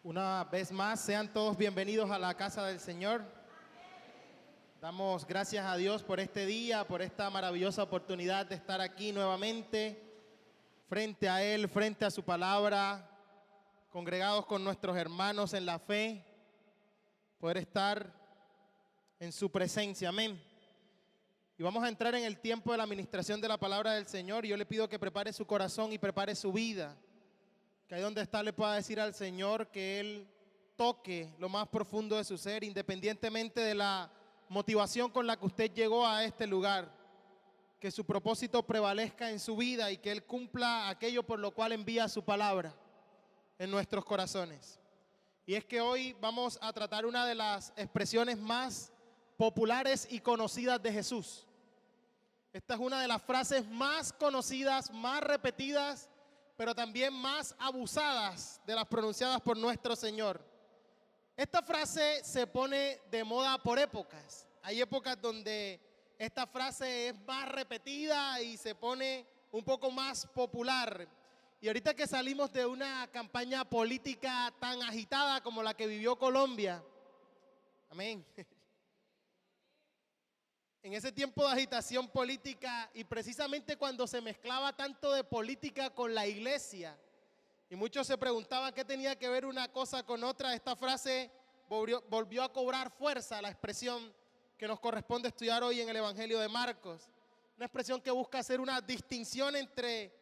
Una vez más, sean todos bienvenidos a la casa del Señor. Damos gracias a Dios por este día, por esta maravillosa oportunidad de estar aquí nuevamente, frente a Él, frente a su palabra, congregados con nuestros hermanos en la fe, poder estar en su presencia. Amén. Y vamos a entrar en el tiempo de la administración de la palabra del Señor. Y yo le pido que prepare su corazón y prepare su vida. Que ahí donde está le pueda decir al Señor que Él toque lo más profundo de su ser, independientemente de la motivación con la que usted llegó a este lugar. Que su propósito prevalezca en su vida y que Él cumpla aquello por lo cual envía su palabra en nuestros corazones. Y es que hoy vamos a tratar una de las expresiones más populares y conocidas de Jesús. Esta es una de las frases más conocidas, más repetidas, pero también más abusadas de las pronunciadas por nuestro Señor. Esta frase se pone de moda por épocas. Hay épocas donde esta frase es más repetida y se pone un poco más popular. Y ahorita que salimos de una campaña política tan agitada como la que vivió Colombia, amén. En ese tiempo de agitación política y precisamente cuando se mezclaba tanto de política con la iglesia y muchos se preguntaban qué tenía que ver una cosa con otra, esta frase volvió a cobrar fuerza, la expresión que nos corresponde estudiar hoy en el Evangelio de Marcos. Una expresión que busca hacer una distinción entre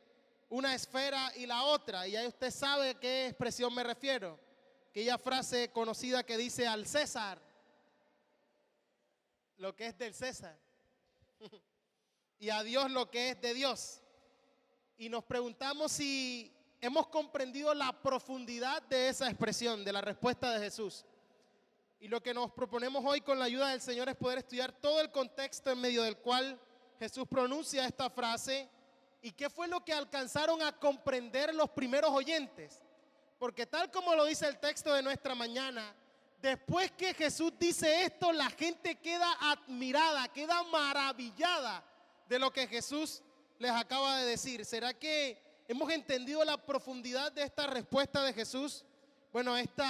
una esfera y la otra, y ahí usted sabe a qué expresión me refiero. Aquella frase conocida que dice al César lo que es del César y a Dios lo que es de Dios. Y nos preguntamos si hemos comprendido la profundidad de esa expresión, de la respuesta de Jesús. Y lo que nos proponemos hoy con la ayuda del Señor es poder estudiar todo el contexto en medio del cual Jesús pronuncia esta frase y qué fue lo que alcanzaron a comprender los primeros oyentes. Porque tal como lo dice el texto de nuestra mañana, después que Jesús dice esto, la gente queda admirada, queda maravillada de lo que Jesús les acaba de decir. ¿Será que hemos entendido la profundidad de esta respuesta de Jesús? Bueno, este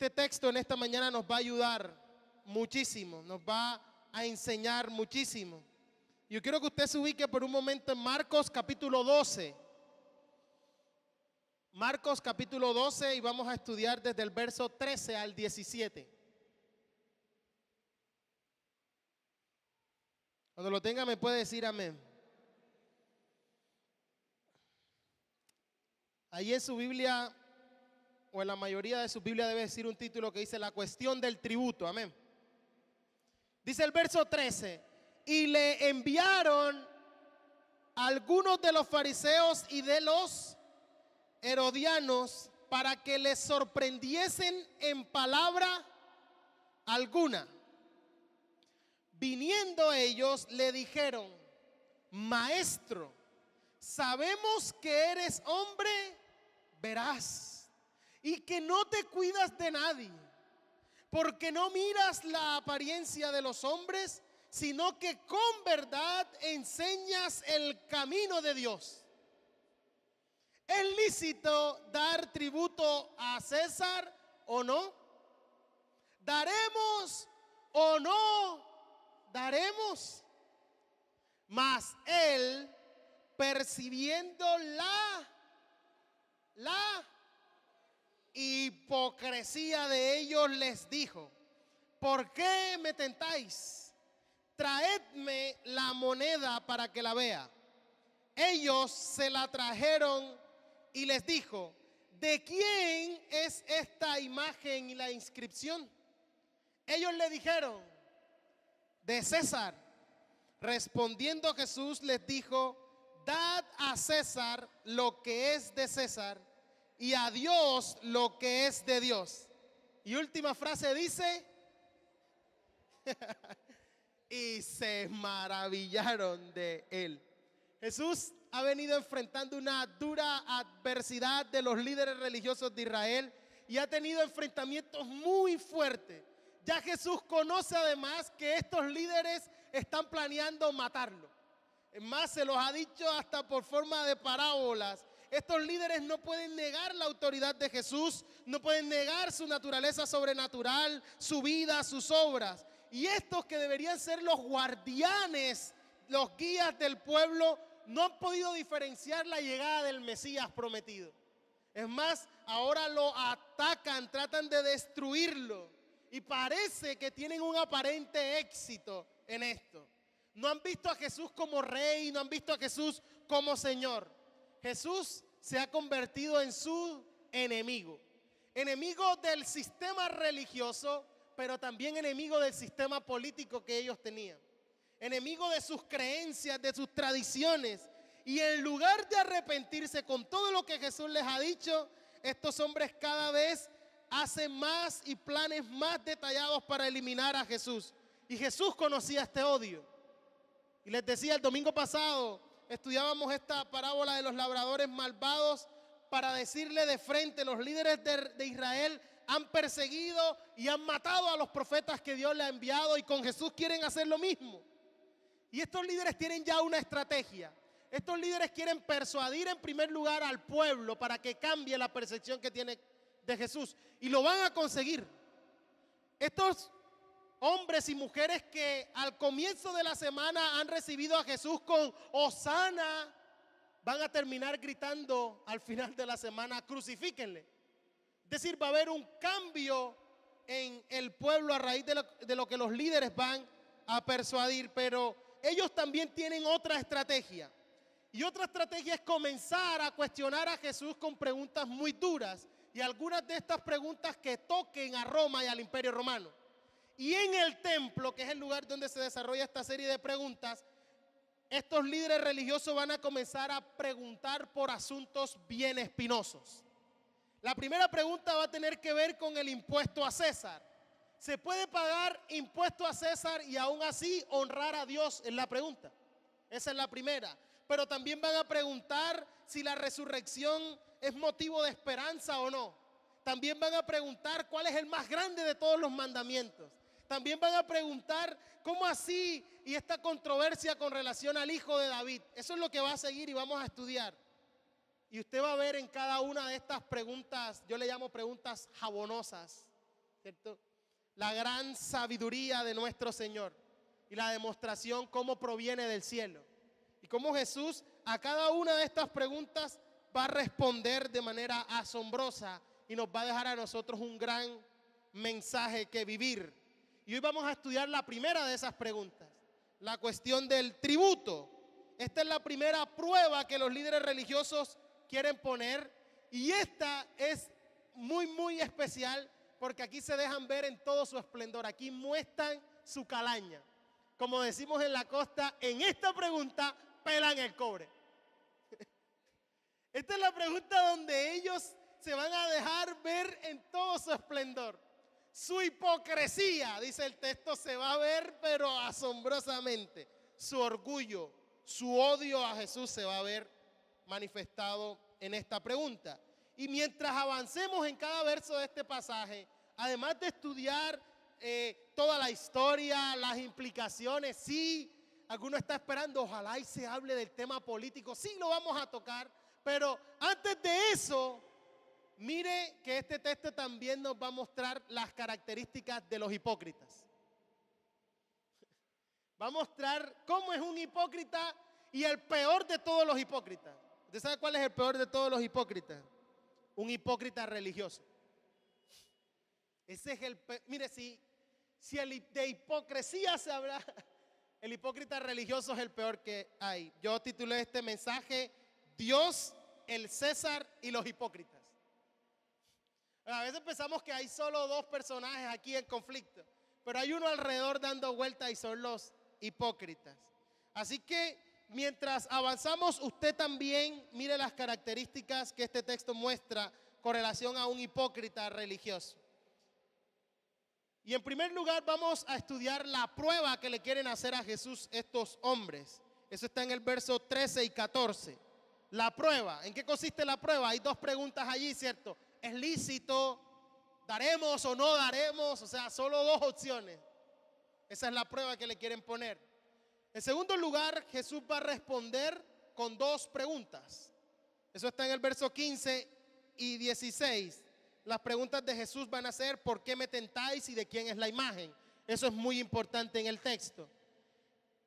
texto en esta mañana nos va a ayudar muchísimo, nos va a enseñar muchísimo. Yo quiero que usted se ubique por un momento en Marcos capítulo 12. Marcos capítulo 12 y vamos a estudiar desde el verso 13 al 17. Cuando lo tenga me puede decir amén. Ahí en su Biblia, o en la mayoría de su Biblia debe decir un título que dice la cuestión del tributo, amén. Dice el verso 13, y le enviaron algunos de los fariseos y de los herodianos para que les sorprendiesen en palabra alguna. Viniendo ellos le dijeron, maestro, sabemos que eres hombre veraz y que no te cuidas de nadie, porque no miras la apariencia de los hombres, sino que con verdad enseñas el camino de Dios. ¿Es lícito dar tributo a César o no? ¿Daremos o no daremos? Mas él, percibiendo la hipocresía de ellos, les dijo, ¿por qué me tentáis? Traedme la moneda para que la vea. Ellos se la trajeron y les dijo, ¿de quién es esta imagen y la inscripción? Ellos le dijeron, de César. Respondiendo Jesús les dijo, dad a César lo que es de César y a Dios lo que es de Dios. Y última frase dice, y se maravillaron de él. Jesús ha venido enfrentando una dura adversidad de los líderes religiosos de Israel y ha tenido enfrentamientos muy fuertes. Ya Jesús conoce además que estos líderes están planeando matarlo. Es más, se los ha dicho hasta por forma de parábolas Estos líderes no pueden negar la autoridad de Jesús, no pueden negar su naturaleza sobrenatural, su vida, sus obras. Y estos que deberían ser los guardianes, los guías del pueblo, no han podido diferenciar la llegada del Mesías prometido. Es más, ahora lo atacan, tratan de destruirlo. Y parece que tienen un aparente éxito en esto. No han visto a Jesús como rey, no han visto a Jesús como Señor. Jesús se ha convertido en su enemigo. Enemigo del sistema religioso, pero también enemigo del sistema político que ellos tenían. Enemigo de sus creencias, de sus tradiciones. Y en lugar de arrepentirse con todo lo que Jesús les ha dicho, estos hombres cada vez hacen más y planes más detallados para eliminar a Jesús. Y Jesús conocía este odio. Y les decía, el domingo pasado estudiábamos esta parábola de los labradores malvados para decirle de frente, los líderes de Israel han perseguido y han matado a los profetas que Dios le ha enviado, y con Jesús quieren hacer lo mismo. Y estos líderes tienen ya una estrategia. Estos líderes quieren persuadir en primer lugar al pueblo para que cambie la percepción que tiene de Jesús. Y lo van a conseguir. Estos hombres y mujeres que al comienzo de la semana han recibido a Jesús con Hosana, van a terminar gritando al final de la semana, crucifíquenle. Es decir, va a haber un cambio en el pueblo a raíz de lo que los líderes van a persuadir. Pero ellos también tienen otra estrategia. Y otra estrategia es comenzar a cuestionar a Jesús con preguntas muy duras. Y algunas de estas preguntas que toquen a Roma y al Imperio Romano. Y en el templo, que es el lugar donde se desarrolla esta serie de preguntas, estos líderes religiosos van a comenzar a preguntar por asuntos bien espinosos. La primera pregunta va a tener que ver con el impuesto a César. ¿Se puede pagar impuesto a César y aún así honrar a Dios? Es la pregunta. Esa es la primera. Pero también van a preguntar si la resurrección es motivo de esperanza o no. También van a preguntar cuál es el más grande de todos los mandamientos. También van a preguntar cómo así y esta controversia con relación al hijo de David. Eso es lo que va a seguir y vamos a estudiar. Y usted va a ver en cada una de estas preguntas, yo le llamo preguntas jabonosas, ¿cierto? La gran sabiduría de nuestro Señor y la demostración cómo proviene del cielo. Y cómo Jesús a cada una de estas preguntas va a responder de manera asombrosa y nos va a dejar a nosotros un gran mensaje que vivir. Y hoy vamos a estudiar la primera de esas preguntas, la cuestión del tributo. Esta es la primera prueba que los líderes religiosos quieren poner, y esta es muy especial porque aquí se dejan ver en todo su esplendor. Aquí muestran su calaña. Como decimos en la costa, en esta pregunta pelan el cobre. Esta es la pregunta donde ellos se van a dejar ver en todo su esplendor. Su hipocresía, dice el texto, se va a ver pero asombrosamente. Su orgullo, su odio a Jesús se va a ver manifestado en esta pregunta. Y mientras avancemos en cada verso de este pasaje, además de estudiar toda la historia, las implicaciones, sí, alguno está esperando, ojalá y se hable del tema político, sí lo vamos a tocar, pero antes de eso, mire que este texto también nos va a mostrar las características de los hipócritas. Va a mostrar cómo es un hipócrita y el peor de todos los hipócritas. ¿Usted sabe cuál es el peor de todos los hipócritas? Un hipócrita religioso. Ese es el peor. Mire, si de hipocresía se habla, el hipócrita religioso es el peor que hay. Yo titulé este mensaje, Dios, el César y los hipócritas. A veces pensamos que hay solo dos personajes aquí en conflicto, pero hay uno alrededor dando vueltas y son los hipócritas. Así que mientras avanzamos, usted también mire las características que este texto muestra con relación a un hipócrita religioso. Y en primer lugar vamos a estudiar la prueba que le quieren hacer a Jesús estos hombres. Eso está en el verso 13 y 14. La prueba, ¿en qué consiste la prueba? Hay dos preguntas allí, ¿cierto? ¿Es lícito? ¿Daremos o no daremos? O sea, solo dos opciones. Esa es la prueba que le quieren poner. En segundo lugar, Jesús va a responder con dos preguntas. Eso está en el verso 15 y 16. Las preguntas de Jesús van a ser: ¿por qué me tentáis y de quién es la imagen? Eso es muy importante en el texto.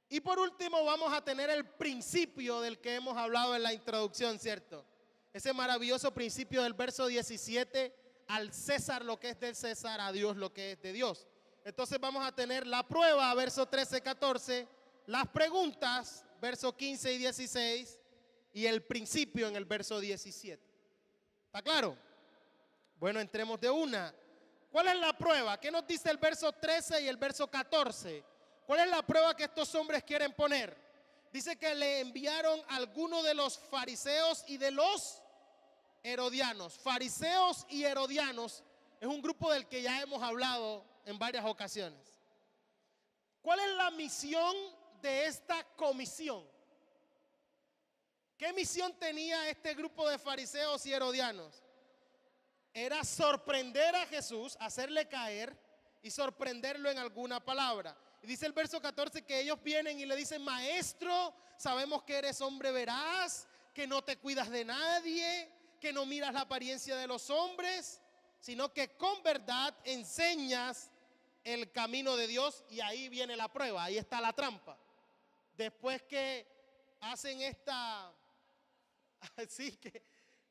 Y por último vamos a tener el principio del que hemos hablado en la introducción, ¿cierto? Ese maravilloso principio del verso 17: al César lo que es del César, a Dios lo que es de Dios. Entonces vamos a tener la prueba, verso 13, 14, las preguntas, verso 15 y 16, y el principio en el verso 17. ¿Está claro? Bueno, entremos de una. ¿Cuál es la prueba? ¿Qué nos dice el verso 13 y el verso 14? ¿Cuál es la prueba que estos hombres quieren poner? Dice que le enviaron a algunos de los fariseos y de los herodianos. Fariseos y herodianos es un grupo del que ya hemos hablado en varias ocasiones. ¿Cuál es la misión de esta comisión? ¿Qué misión tenía este grupo de fariseos y herodianos? Era sorprender a Jesús, hacerle caer y sorprenderlo en alguna palabra. Y dice el verso 14 que ellos vienen y le dicen: maestro, sabemos que eres hombre veraz, que no te cuidas de nadie, que no miras la apariencia de los hombres, sino que con verdad enseñas el camino de Dios. Y ahí viene la prueba, ahí está la trampa. Después que hacen así que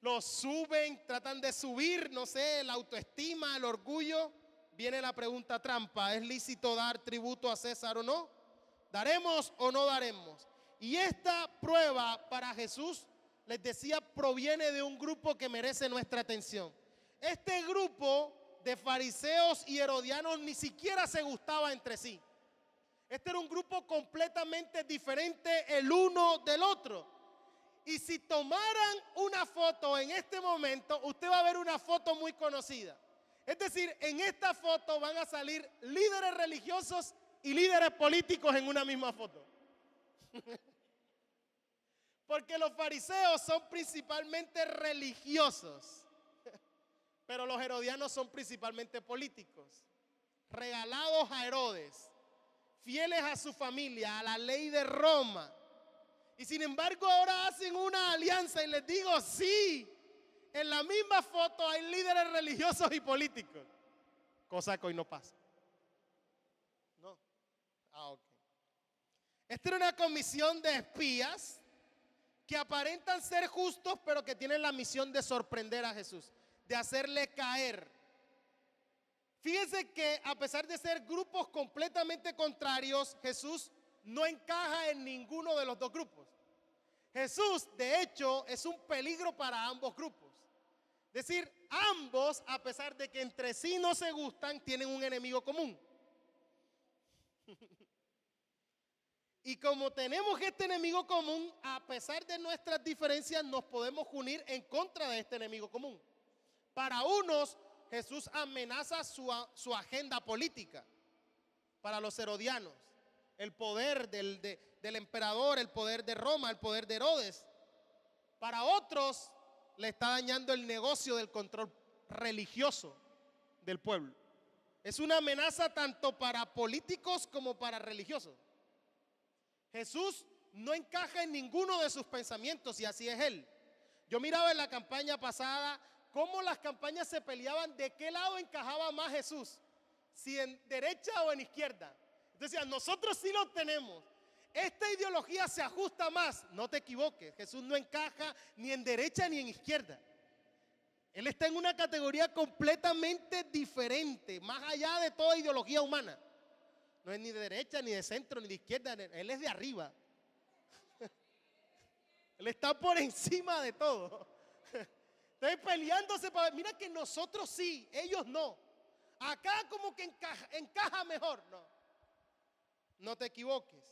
los suben, tratan de subir, no sé, la autoestima, el orgullo, viene la pregunta trampa: ¿es lícito dar tributo a César o no? ¿Daremos o no daremos? Y esta prueba para Jesús, les decía, proviene de un grupo que merece nuestra atención. Este grupo de fariseos y herodianos ni siquiera se gustaba entre sí. Este era un grupo completamente diferente el uno del otro. Y si tomaran una foto en este momento, usted va a ver una foto muy conocida. Es decir, en esta foto van a salir líderes religiosos y líderes políticos en una misma foto. Porque los fariseos son principalmente religiosos, pero los herodianos son principalmente políticos, regalados a Herodes, fieles a su familia, a la ley de Roma. Y sin embargo ahora hacen una alianza y les digo, sí, en la misma foto hay líderes religiosos y políticos, cosa que hoy no pasa. No. Ok. Esta era una comisión de espías que aparentan ser justos, pero que tienen la misión de sorprender a Jesús, de hacerle caer. Fíjense que a pesar de ser grupos completamente contrarios, Jesús no encaja en ninguno de los dos grupos. Jesús, de hecho, es un peligro para ambos grupos. Es decir, ambos, a pesar de que entre sí no se gustan, tienen un enemigo común. Y como tenemos este enemigo común, a pesar de nuestras diferencias, nos podemos unir en contra de este enemigo común. Para unos, Jesús amenaza su agenda política. Para los herodianos, el poder del emperador, el poder de Roma, el poder de Herodes. Para otros, le está dañando el negocio del control religioso del pueblo. Es una amenaza tanto para políticos como para religiosos. Jesús no encaja en ninguno de sus pensamientos y así es él. Yo miraba en la campaña pasada cómo las campañas se peleaban de qué lado encajaba más Jesús, si en derecha o en izquierda. Decían, nosotros sí lo tenemos, esta ideología se ajusta más. No te equivoques, Jesús no encaja ni en derecha ni en izquierda. Él está en una categoría completamente diferente, más allá de toda ideología humana. No es ni de derecha, ni de centro, ni de izquierda. Él es de arriba. Él está por encima de todo. Estoy peleándose para ver. Mira que nosotros sí, ellos no. Acá como que encaja mejor. No te equivoques.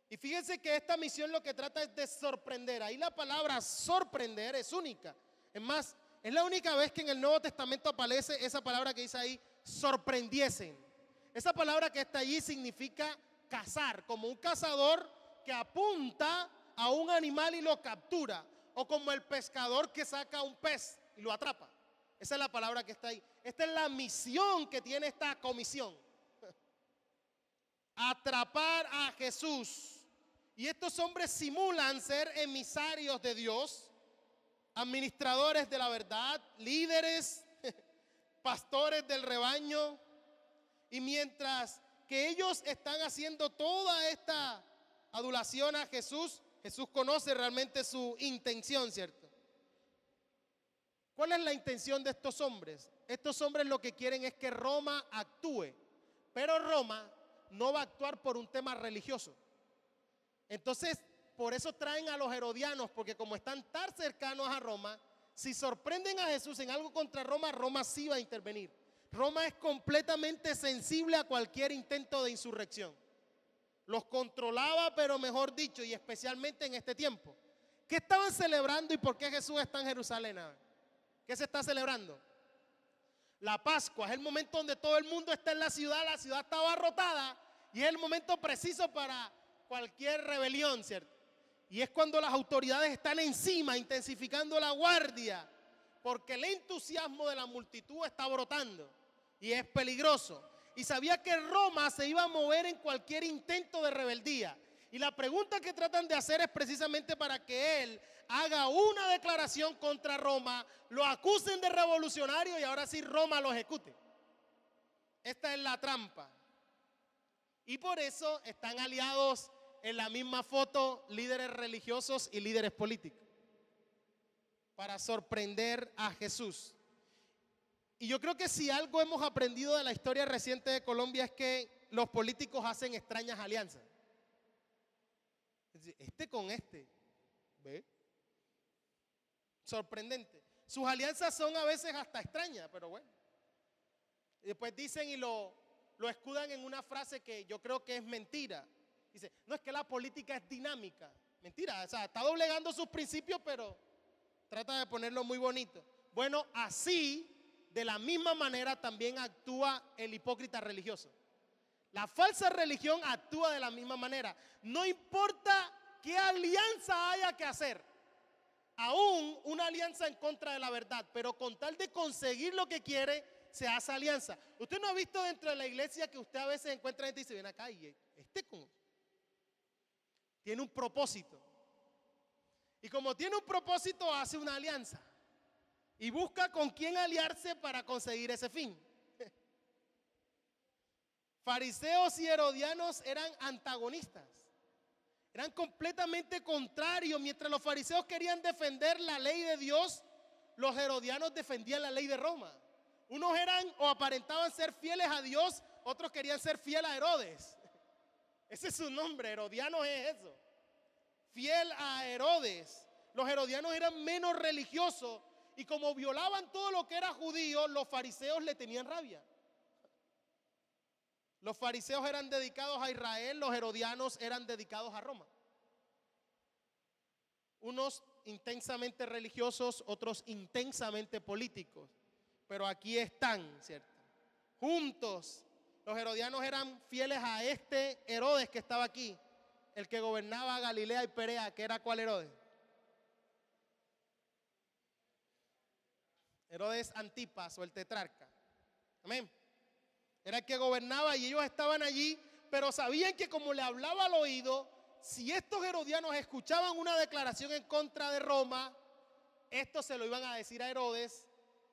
Y fíjense que esta misión lo que trata es de sorprender. Ahí la palabra sorprender es única. Es más, es la única vez que en el Nuevo Testamento aparece esa palabra que dice ahí, sorprendiesen. Esa palabra que está allí significa cazar, como un cazador que apunta a un animal y lo captura, o como el pescador que saca un pez y lo atrapa. Esa es la palabra que está ahí. Esta es la misión que tiene esta comisión. Atrapar a Jesús. Y estos hombres simulan ser emisarios de Dios administradores de la verdad, líderes, pastores del rebaño. Y mientras que ellos están haciendo toda esta adulación a Jesús, Jesús conoce realmente su intención, ¿cierto? ¿Cuál es la intención de estos hombres? Estos hombres lo que quieren es que Roma actúe, pero Roma no va a actuar por un tema religioso. Entonces, por eso traen a los herodianos, porque como están tan cercanos a Roma, si sorprenden a Jesús en algo contra Roma, Roma sí va a intervenir. Roma es completamente sensible a cualquier intento de insurrección. Los controlaba, pero mejor dicho, y especialmente en este tiempo. ¿Qué estaban celebrando y por qué Jesús está en Jerusalén? ¿Qué se está celebrando? La Pascua. Es el momento donde todo el mundo está en la ciudad está abarrotada y es el momento preciso para cualquier rebelión, ¿cierto? Y es cuando las autoridades están encima, intensificando la guardia, porque el entusiasmo de la multitud está brotando y es peligroso. Y sabía que Roma se iba a mover en cualquier intento de rebeldía. Y la pregunta que tratan de hacer es precisamente para que él haga una declaración contra Roma, lo acusen de revolucionario y ahora sí Roma lo ejecute. Esta es la trampa. Y por eso están aliados en la misma foto líderes religiosos y líderes políticos, para sorprender a Jesús. Y yo creo que si algo hemos aprendido de la historia reciente de Colombia es que los políticos hacen extrañas alianzas. Es decir, este con este, ¿ve? Sorprendente. Sus alianzas son a veces hasta extrañas, pero bueno. Y después dicen y lo escudan en una frase que yo creo que es mentira. Dice, no, es que la política es dinámica. Mentira, o sea, está doblegando sus principios, pero trata de ponerlo muy bonito. Bueno, así, de la misma manera también actúa el hipócrita religioso. La falsa religión actúa de la misma manera. No importa qué alianza haya que hacer, aún una alianza en contra de la verdad, pero con tal de conseguir lo que quiere, se hace alianza. Usted no ha visto dentro de la iglesia que usted a veces encuentra gente y dice, ven acá y tiene un propósito. Y como tiene un propósito, hace una alianza y busca con quién aliarse para conseguir ese fin. Fariseos y herodianos eran antagonistas, eran completamente contrarios. Mientras los fariseos querían defender la ley de Dios, los herodianos defendían la ley de Roma. Unos eran o aparentaban ser fieles a Dios, otros querían ser fieles a Herodes. Ese es su nombre, herodianos es eso, fiel a Herodes. Los herodianos eran menos religiosos y como violaban todo lo que era judío, los fariseos le tenían rabia. Los fariseos eran dedicados a Israel, los herodianos eran dedicados a Roma. Unos intensamente religiosos, otros intensamente políticos. Pero aquí están, ¿cierto? Juntos. Los herodianos eran fieles a este Herodes que estaba aquí, el que gobernaba Galilea y Perea, que era ¿cuál Herodes? Herodes Antipas o el tetrarca. Amén. Era el que gobernaba y ellos estaban allí, pero sabían que como le hablaba al oído, si estos herodianos escuchaban una declaración en contra de Roma, esto se lo iban a decir a Herodes,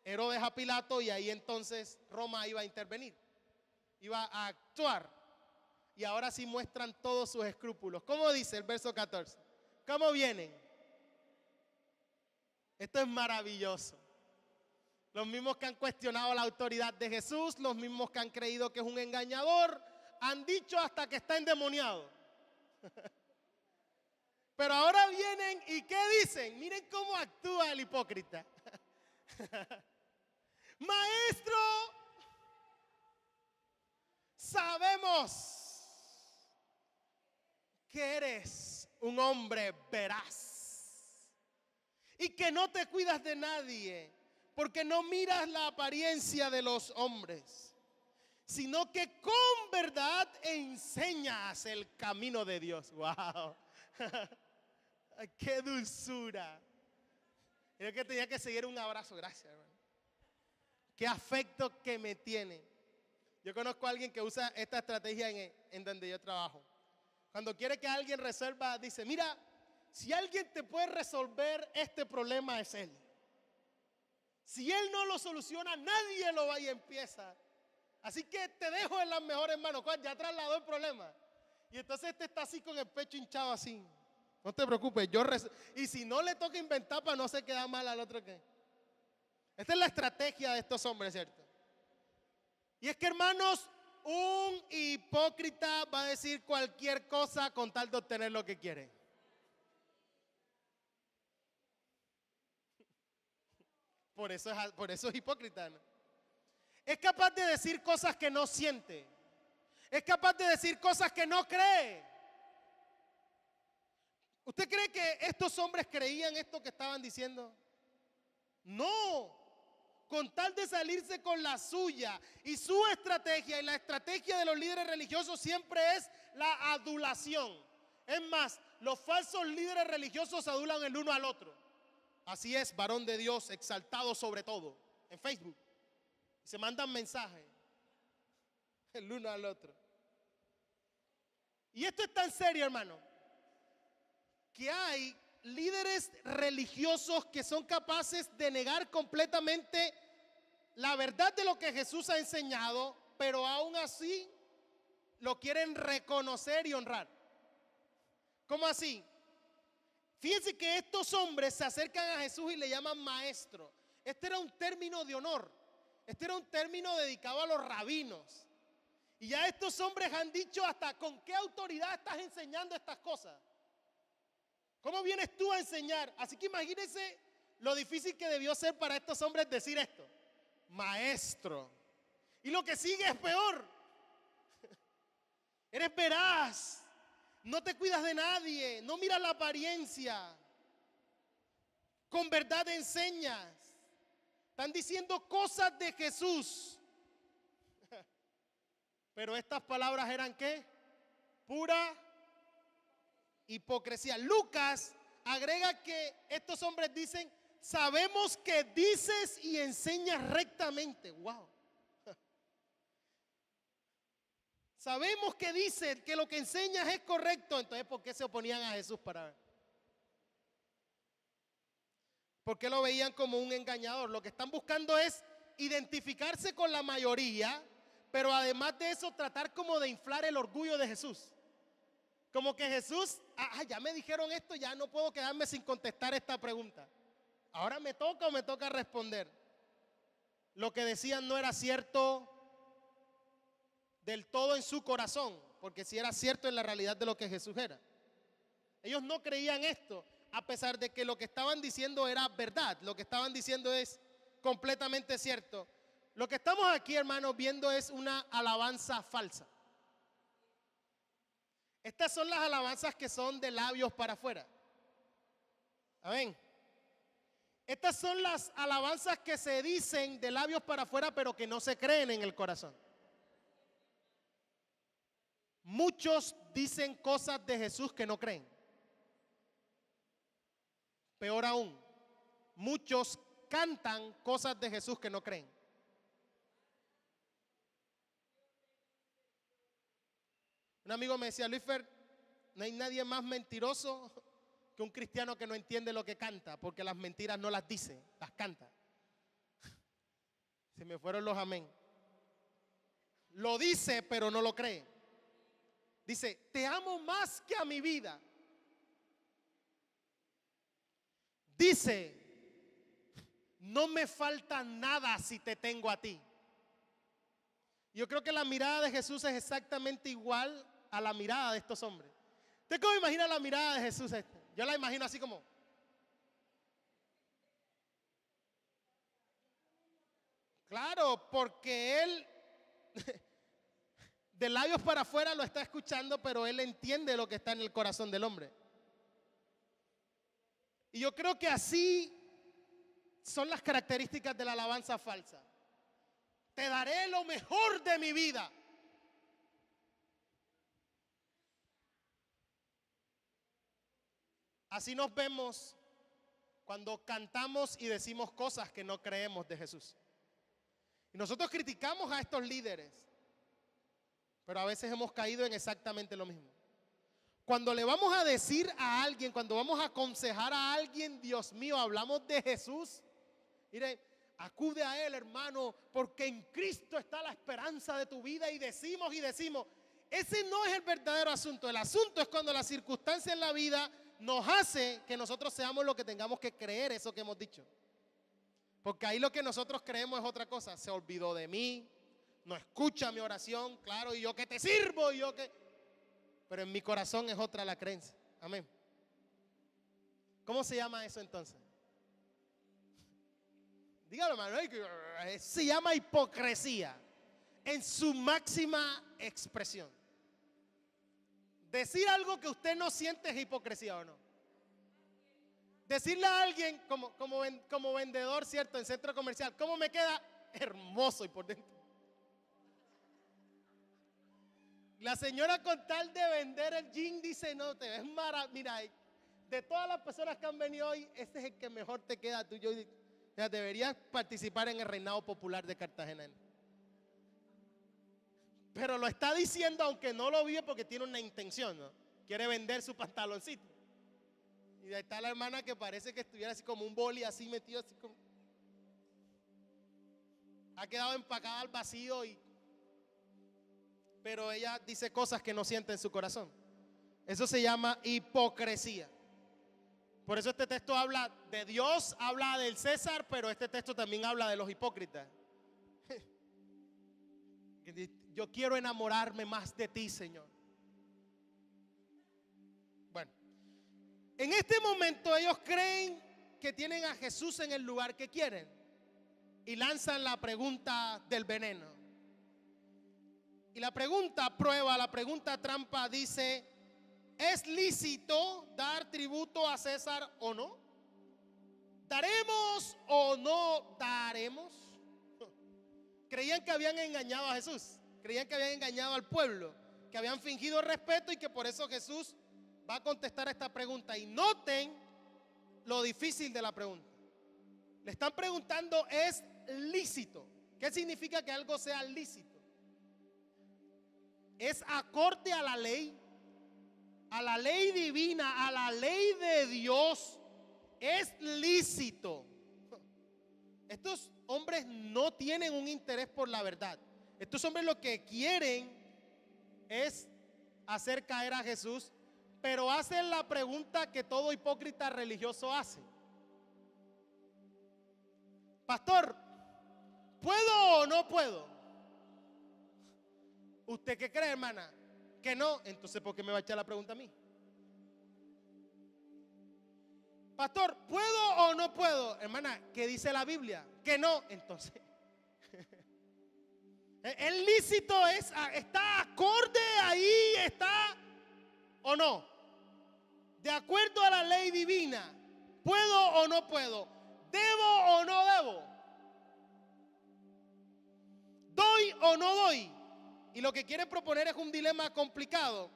Herodes a Pilato, y ahí entonces Roma iba a intervenir, iba a actuar. Y ahora sí muestran todos sus escrúpulos. ¿Cómo dice el verso 14? ¿Cómo vienen? Esto es maravilloso. Los mismos que han cuestionado la autoridad de Jesús, los mismos que han creído que es un engañador, han dicho hasta que está endemoniado. Pero ahora vienen y ¿qué dicen? Miren cómo actúa el hipócrita. Maestro, sabemos que eres un hombre veraz y que no te cuidas de nadie, porque no miras la apariencia de los hombres, sino que con verdad enseñas el camino de Dios. ¡Wow! ¡Qué dulzura! Creo que tenía que seguir un abrazo. Gracias, hermano. ¡Qué afecto que me tiene! Yo conozco a alguien que usa esta estrategia en donde yo trabajo. Cuando quiere que alguien resuelva, dice, mira, si alguien te puede resolver este problema es Él. Si Él no lo soluciona, nadie lo va y empieza. Así que te dejo en las mejores manos. Ya trasladó el problema. Y entonces este está así con el pecho hinchado así. No te preocupes, y si no le toca inventar para no se quedar mal al otro que. Esta es la estrategia de estos hombres, ¿cierto? Y es que, hermanos, un hipócrita va a decir cualquier cosa con tal de obtener lo que quiere. Por eso es hipócrita, ¿no? Es capaz de decir cosas que no siente. Es capaz de decir cosas que no cree. ¿Usted cree que estos hombres creían esto que estaban diciendo? No. Con tal de salirse con la suya. Y su estrategia y la estrategia de los líderes religiosos siempre es la adulación. Es más, los falsos líderes religiosos adulan el uno al otro. Así es, varón de Dios, exaltado sobre todo, en Facebook. Se mandan mensajes el uno al otro. Y esto es tan serio, hermano, que hay líderes religiosos que son capaces de negar completamente la verdad de lo que Jesús ha enseñado, pero aún así lo quieren reconocer y honrar. ¿Cómo así? Fíjense que estos hombres se acercan a Jesús y le llaman maestro. Este era un término de honor. Este era un término dedicado a los rabinos. Y ya estos hombres han dicho hasta con qué autoridad estás enseñando estas cosas. ¿Cómo vienes tú a enseñar? Así que imagínense lo difícil que debió ser para estos hombres decir esto. Maestro. Y lo que sigue es peor. Eres veraz. No te cuidas de nadie. No miras la apariencia. Con verdad enseñas. Están diciendo cosas de Jesús. Pero estas palabras eran ¿qué? Pura hipocresía. Lucas agrega que estos hombres dicen, sabemos que dices y enseñas rectamente. Wow. Sabemos que dices que lo que enseñas es correcto. Entonces, ¿por qué se oponían a Jesús para ver? ¿Por qué lo veían como un engañador? Lo que están buscando es identificarse con la mayoría, pero además de eso tratar como de inflar el orgullo de Jesús. Como que Jesús, ya me dijeron esto, ya no puedo quedarme sin contestar esta pregunta. Ahora me toca o me toca responder. Lo que decían no era cierto del todo en su corazón, porque sí era cierto en la realidad de lo que Jesús era. Ellos no creían esto, a pesar de que lo que estaban diciendo era verdad. Lo que estaban diciendo es completamente cierto. Lo que estamos aquí, hermanos, viendo es una alabanza falsa. Estas son las alabanzas que son de labios para afuera. Amén. Estas son las alabanzas que se dicen de labios para afuera, pero que no se creen en el corazón. Muchos dicen cosas de Jesús que no creen. Peor aún, muchos cantan cosas de Jesús que no creen. Un amigo me decía, Luisfer, no hay nadie más mentiroso que un cristiano que no entiende lo que canta, porque las mentiras no las dice, las canta. Se me fueron los amén. Lo dice, pero no lo cree. Dice, te amo más que a mi vida. Dice, no me falta nada si te tengo a ti. Yo creo que la mirada de Jesús es exactamente igual a la mirada de estos hombres. ¿Usted cómo imagina la mirada de Jesús? Yo la imagino así como. Claro, porque él de labios para afuera lo está escuchando, pero él entiende lo que está en el corazón del hombre. Y yo creo que así son las características de la alabanza falsa. Te daré lo mejor de mi vida. Así nos vemos cuando cantamos y decimos cosas que no creemos de Jesús. Y nosotros criticamos a estos líderes, pero a veces hemos caído en exactamente lo mismo. Cuando le vamos a decir a alguien, cuando vamos a aconsejar a alguien, Dios mío, hablamos de Jesús. Mire, acude a Él, hermano, porque en Cristo está la esperanza de tu vida. Y decimos, ese no es el verdadero asunto. El asunto es cuando la circunstancia en la vida nos hace que nosotros seamos lo que tengamos que creer, eso que hemos dicho. Porque ahí lo que nosotros creemos es otra cosa. Se olvidó de mí, no escucha mi oración, claro, y yo que te sirvo, y yo que... Pero en mi corazón es otra la creencia. Amén. ¿Cómo se llama eso entonces? Dígalo, hermano. Se llama hipocresía en su máxima expresión. Decir algo que usted no siente es hipocresía, ¿o no? Decirle a alguien como vendedor, ¿cierto? En centro comercial, ¿cómo me queda? Hermoso y por dentro. La señora con tal de vender el jean dice, no, te ves maravilloso. Mira, de todas las personas que han venido hoy, este es el que mejor te queda tú. Deberías participar en el reinado popular de Cartagena. Pero lo está diciendo aunque no lo vive porque tiene una intención, ¿no? Quiere vender su pantaloncito. Y ahí está la hermana que parece que estuviera así como un boli, así metido, así como... Ha quedado empacada al vacío pero ella dice cosas que no siente en su corazón. Eso se llama hipocresía. Por eso este texto habla de Dios, habla del César, pero este texto también habla de los hipócritas. Yo quiero enamorarme más de ti, Señor. Bueno, en este momento ellos creen que tienen a Jesús en el lugar que quieren y lanzan la pregunta del veneno. Y la pregunta prueba, la pregunta trampa dice, ¿es lícito dar tributo a César o no? ¿Daremos o no daremos? Creían que habían engañado a Jesús, creían que habían engañado al pueblo, que habían fingido respeto y que por eso Jesús va a contestar esta pregunta. Y noten lo difícil de la pregunta. Le están preguntando, ¿es lícito? ¿Qué significa que algo sea lícito? Es acorde a la ley divina, a la ley de Dios. Es lícito. Estos hombres no tienen un interés por la verdad. Estos hombres lo que quieren es hacer caer a Jesús, pero hacen la pregunta que todo hipócrita religioso hace. Pastor, ¿puedo o no puedo? ¿Usted qué cree, hermana? Que no. Entonces, ¿por qué me va a echar la pregunta a mí? Pastor, ¿puedo o no puedo? Hermana, ¿qué dice la Biblia? Que no. Entonces, ¿el lícito está acorde ahí? ¿Está o no? De acuerdo a la ley divina, ¿puedo o no puedo? ¿Debo o no debo? ¿Doy o no doy? Y lo que quieren proponer es un dilema complicado.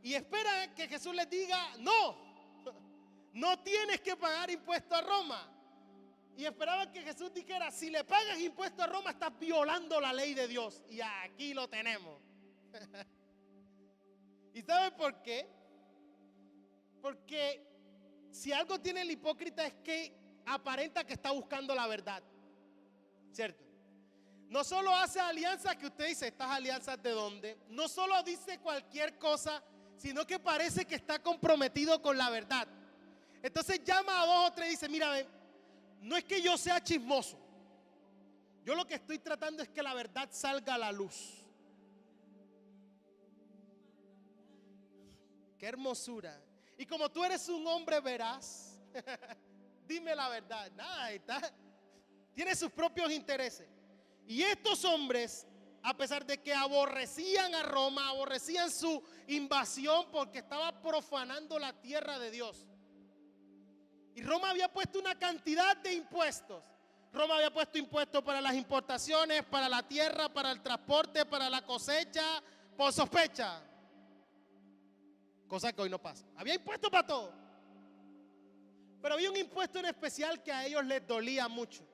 Y esperan que Jesús les diga, no tienes que pagar impuesto a Roma. Y esperaban que Jesús dijera, si le pagas impuesto a Roma, estás violando la ley de Dios. Y aquí lo tenemos. ¿Y saben por qué? Porque si algo tiene el hipócrita es que aparenta que está buscando la verdad. ¿Cierto? No solo hace alianzas que usted dice, ¿estas alianzas de dónde? No solo dice cualquier cosa, sino que parece que está comprometido con la verdad. Entonces llama a dos o tres y dice, mira, ven, no es que yo sea chismoso. Yo lo que estoy tratando es que la verdad salga a la luz. Qué hermosura. Y como tú eres un hombre veraz, dime la verdad. Nada, tiene sus propios intereses. Y estos hombres, a pesar de que aborrecían a Roma, aborrecían su invasión porque estaba profanando la tierra de Dios. Y Roma había puesto una cantidad de impuestos. Roma había puesto impuestos para las importaciones, para la tierra, para el transporte, para la cosecha, por sospecha. Cosa que hoy no pasa. Había impuestos para todo. Pero había un impuesto en especial que a ellos les dolía mucho.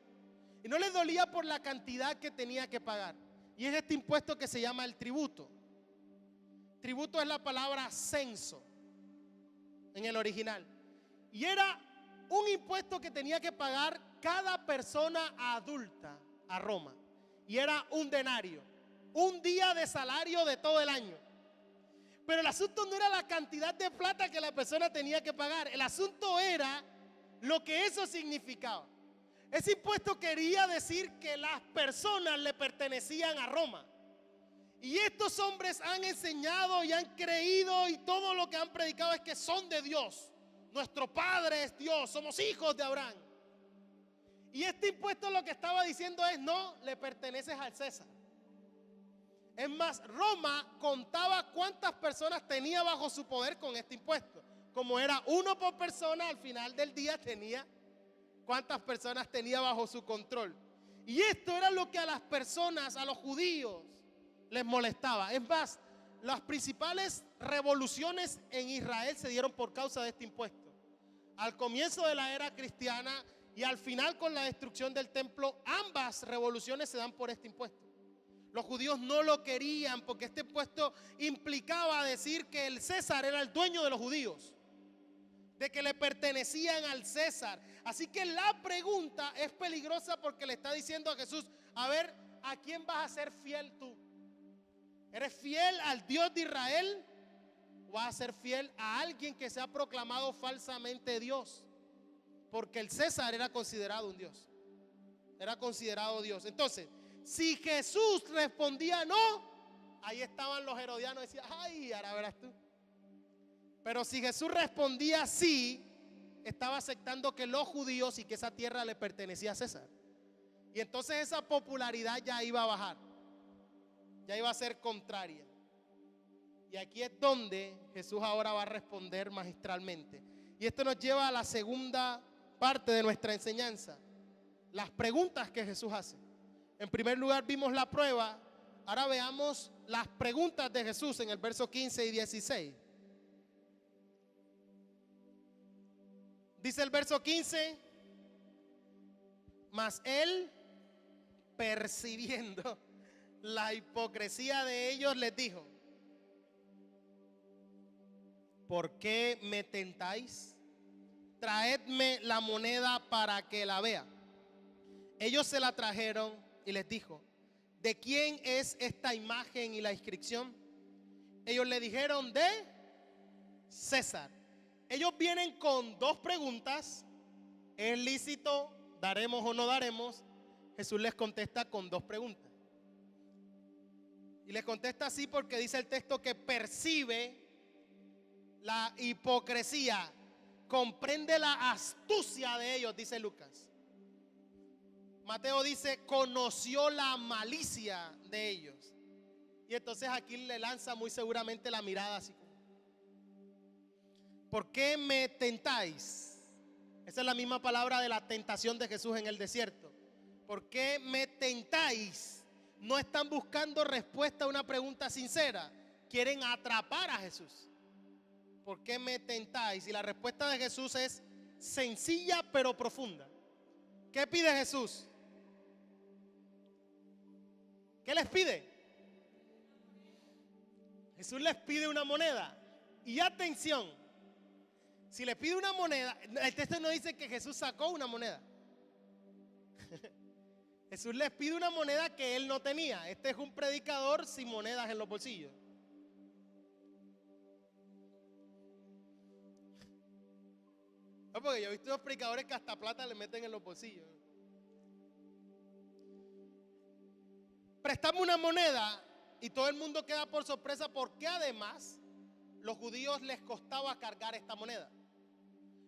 Y no les dolía por la cantidad que tenía que pagar. Y es este impuesto que se llama el tributo. Tributo es la palabra censo. en el original. Y era un impuesto que tenía que pagar cada persona adulta a Roma. Y era un denario, un día de salario de todo el año. Pero el asunto no era la cantidad de plata que la persona tenía que pagar. El asunto era lo que eso significaba. Ese impuesto quería decir que las personas le pertenecían a Roma. Y estos hombres han enseñado y han creído, y todo lo que han predicado es que son de Dios. Nuestro Padre es Dios, somos hijos de Abraham. Y este impuesto lo que estaba diciendo es: no, le perteneces al César. Es más, Roma contaba cuántas personas tenía bajo su poder con este impuesto. Como era uno por persona, al final del día tenía cuántas personas tenía bajo su control. Y esto era lo que a las personas, a los judíos, les molestaba. Es más, las principales revoluciones en Israel se dieron por causa de este impuesto. Al comienzo de la era cristiana y al final con la destrucción del templo, ambas revoluciones se dan por este impuesto. Los judíos no lo querían porque este impuesto implicaba decir que el César era el dueño de los judíos, de que le pertenecían al César. Así que la pregunta es peligrosa porque le está diciendo a Jesús: a ver, ¿a quién vas a ser fiel tú? ¿Eres fiel al Dios de Israel o vas a ser fiel a alguien que se ha proclamado falsamente Dios? Porque el César era considerado un Dios, era considerado Dios. Entonces, si Jesús respondía no, ahí estaban los herodianos, decían: ay, ahora verás tú. Pero si Jesús respondía sí, estaba aceptando que los judíos y que esa tierra le pertenecía a César. Y entonces esa popularidad ya iba a bajar, ya iba a ser contraria. Y aquí es donde Jesús ahora va a responder magistralmente. Y esto nos lleva a la segunda parte de nuestra enseñanza: las preguntas que Jesús hace. En primer lugar vimos la prueba, ahora veamos las preguntas de Jesús en el verso 15 y 16. Dice el verso 15: mas él, percibiendo la hipocresía de ellos, les dijo: ¿por qué me tentáis? Traedme la moneda para que la vea. Ellos se la trajeron y les dijo: ¿de quién es esta imagen y la inscripción? Ellos le dijeron: de César. Ellos vienen con dos preguntas: ¿es lícito? ¿Daremos o no daremos? Jesús les contesta con dos preguntas. Y les contesta así porque dice el texto que percibe la hipocresía, comprende la astucia de ellos, dice Lucas. Mateo dice: conoció la malicia de ellos. Y entonces aquí le lanza muy seguramente la mirada así como: ¿por qué me tentáis? Esa es la misma palabra de la tentación de Jesús en el desierto. ¿Por qué me tentáis? No están buscando respuesta a una pregunta sincera, quieren atrapar a Jesús. ¿Por qué me tentáis? Y la respuesta de Jesús es sencilla pero profunda. ¿Qué pide Jesús? ¿Qué les pide? Jesús les pide una moneda. Y atención, si les pide una moneda, el texto no dice que Jesús sacó una moneda. Jesús les pide una moneda que él no tenía. Este es un predicador sin monedas en los bolsillos. No, porque yo he visto unos predicadores que hasta plata le meten en los bolsillos. Prestamos una moneda y todo el mundo queda por sorpresa porque además los judíos les costaba cargar esta moneda.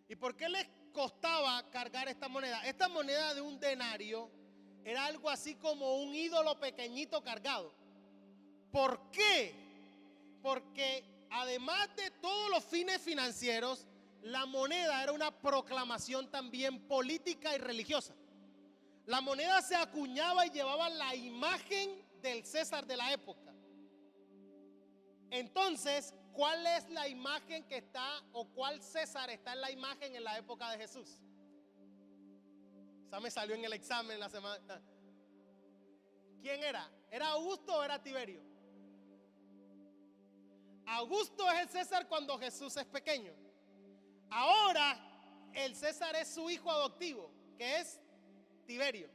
¿Y por qué les costaba cargar esta moneda? Esta moneda de un denario era algo así como un ídolo pequeñito cargado. ¿Por qué? Porque además de todos los fines financieros, la moneda era una proclamación también política y religiosa. La moneda se acuñaba y llevaba la imagen del César de la época. Entonces, ¿cuál es la imagen que está, o cuál César está en la imagen en la época de Jesús? Esa me salió en el examen la semana. ¿Quién era? ¿Era Augusto o era Tiberio? Augusto es el César cuando Jesús es pequeño. Ahora el César es su hijo adoptivo, que es Tiberio.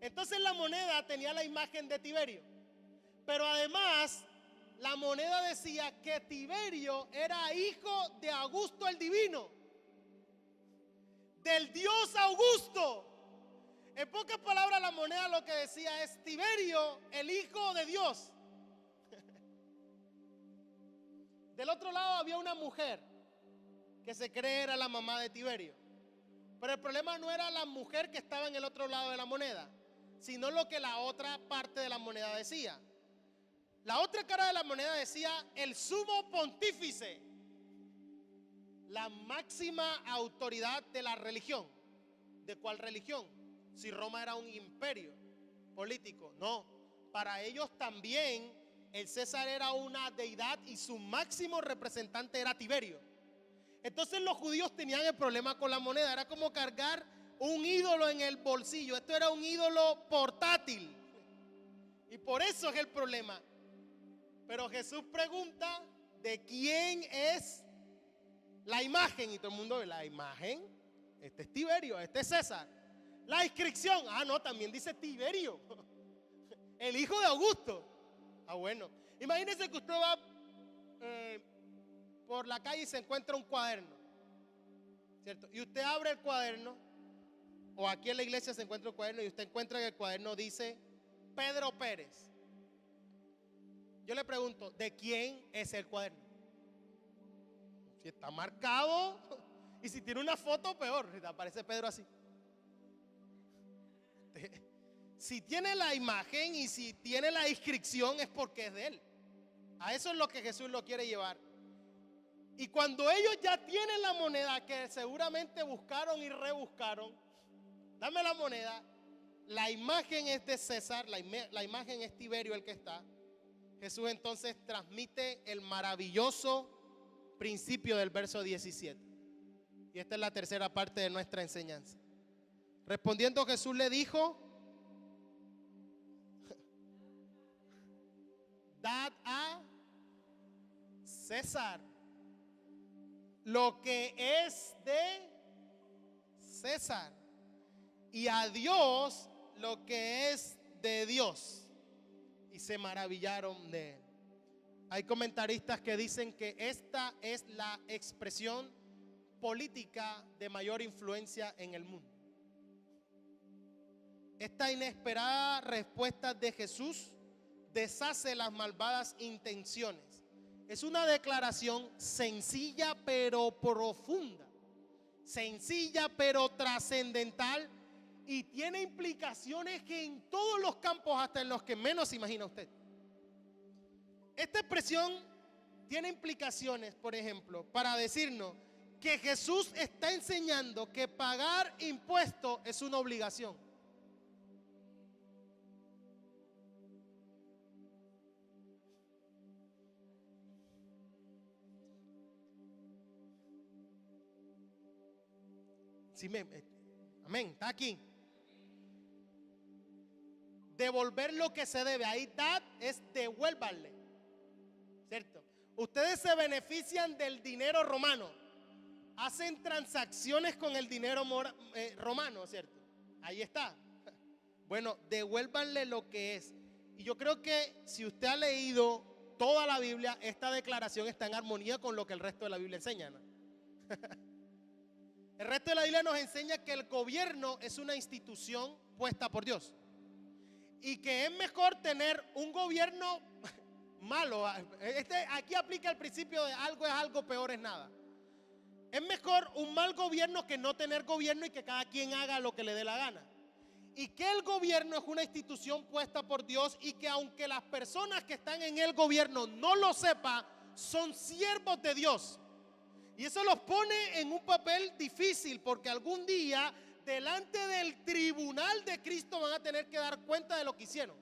Entonces la moneda tenía la imagen de Tiberio, pero además la moneda decía que Tiberio era hijo de Augusto el Divino, del Dios Augusto. En pocas palabras, la moneda lo que decía es Tiberio, el hijo de Dios. Del otro lado había una mujer que se cree era la mamá de Tiberio. Pero el problema no era la mujer que estaba en el otro lado de la moneda, sino lo que la otra parte de la moneda decía. La otra cara de la moneda decía el sumo pontífice, la máxima autoridad de la religión. ¿De cuál religión? Si Roma era un imperio político. No, para ellos también el César era una deidad y su máximo representante era Tiberio. Entonces los judíos tenían el problema con la moneda. Era como cargar un ídolo en el bolsillo. Esto era un ídolo portátil. Y por eso es el problema. Pero Jesús pregunta, ¿de quién es la imagen? Y todo el mundo ve la imagen. Este es Tiberio, este es César. La inscripción, no, también dice Tiberio, el hijo de Augusto. Bueno, imagínense que usted va por la calle y se encuentra un cuaderno, ¿cierto? Y usted abre el cuaderno, o aquí en la iglesia se encuentra un cuaderno y usted encuentra que el cuaderno dice Pedro Pérez. Yo le pregunto, ¿de quién es el cuaderno? Si está marcado, y si tiene una foto, peor, si te aparece Pedro así. Si tiene la imagen y si tiene la inscripción es porque es de él. A eso es lo que Jesús lo quiere llevar. Y cuando ellos ya tienen la moneda, que seguramente buscaron y rebuscaron, dame la moneda, la imagen es de César, la imagen es Tiberio el que está. Jesús entonces transmite el maravilloso principio del verso 17. Y esta es la tercera parte de nuestra enseñanza. Respondiendo Jesús le dijo: dad a César lo que es de César y a Dios lo que es de Dios. Y se maravillaron de él. Hay comentaristas que dicen que esta es la expresión política de mayor influencia en el mundo. Esta inesperada respuesta de Jesús deshace las malvadas intenciones. Es una declaración sencilla pero profunda, sencilla pero trascendental, y tiene implicaciones que en todos los campos, hasta en los que menos se imagina usted. Esta expresión tiene implicaciones, por ejemplo, para decirnos que Jesús está enseñando que pagar impuestos es una obligación. Sí, amén, está aquí. Devolver lo que se debe. Ahí dad es devuélvanle, ¿cierto? Ustedes se benefician del dinero romano, hacen transacciones con el dinero romano, ¿cierto? Ahí está. Bueno, devuélvanle lo que es. Y yo creo que si usted ha leído toda la Biblia, esta declaración está en armonía con lo que el resto de la Biblia enseña, ¿no? El resto de la Biblia nos enseña que el gobierno es una institución puesta por Dios y que es mejor tener un gobierno malo. Aquí aplica el principio de algo es algo, peor es nada. Es mejor un mal gobierno que no tener gobierno y que cada quien haga lo que le dé la gana. Y que el gobierno es una institución puesta por Dios y que aunque las personas que están en el gobierno no lo sepan, son siervos de Dios. Y eso los pone en un papel difícil, porque algún día delante del tribunal de Cristo van a tener que dar cuenta de lo que hicieron.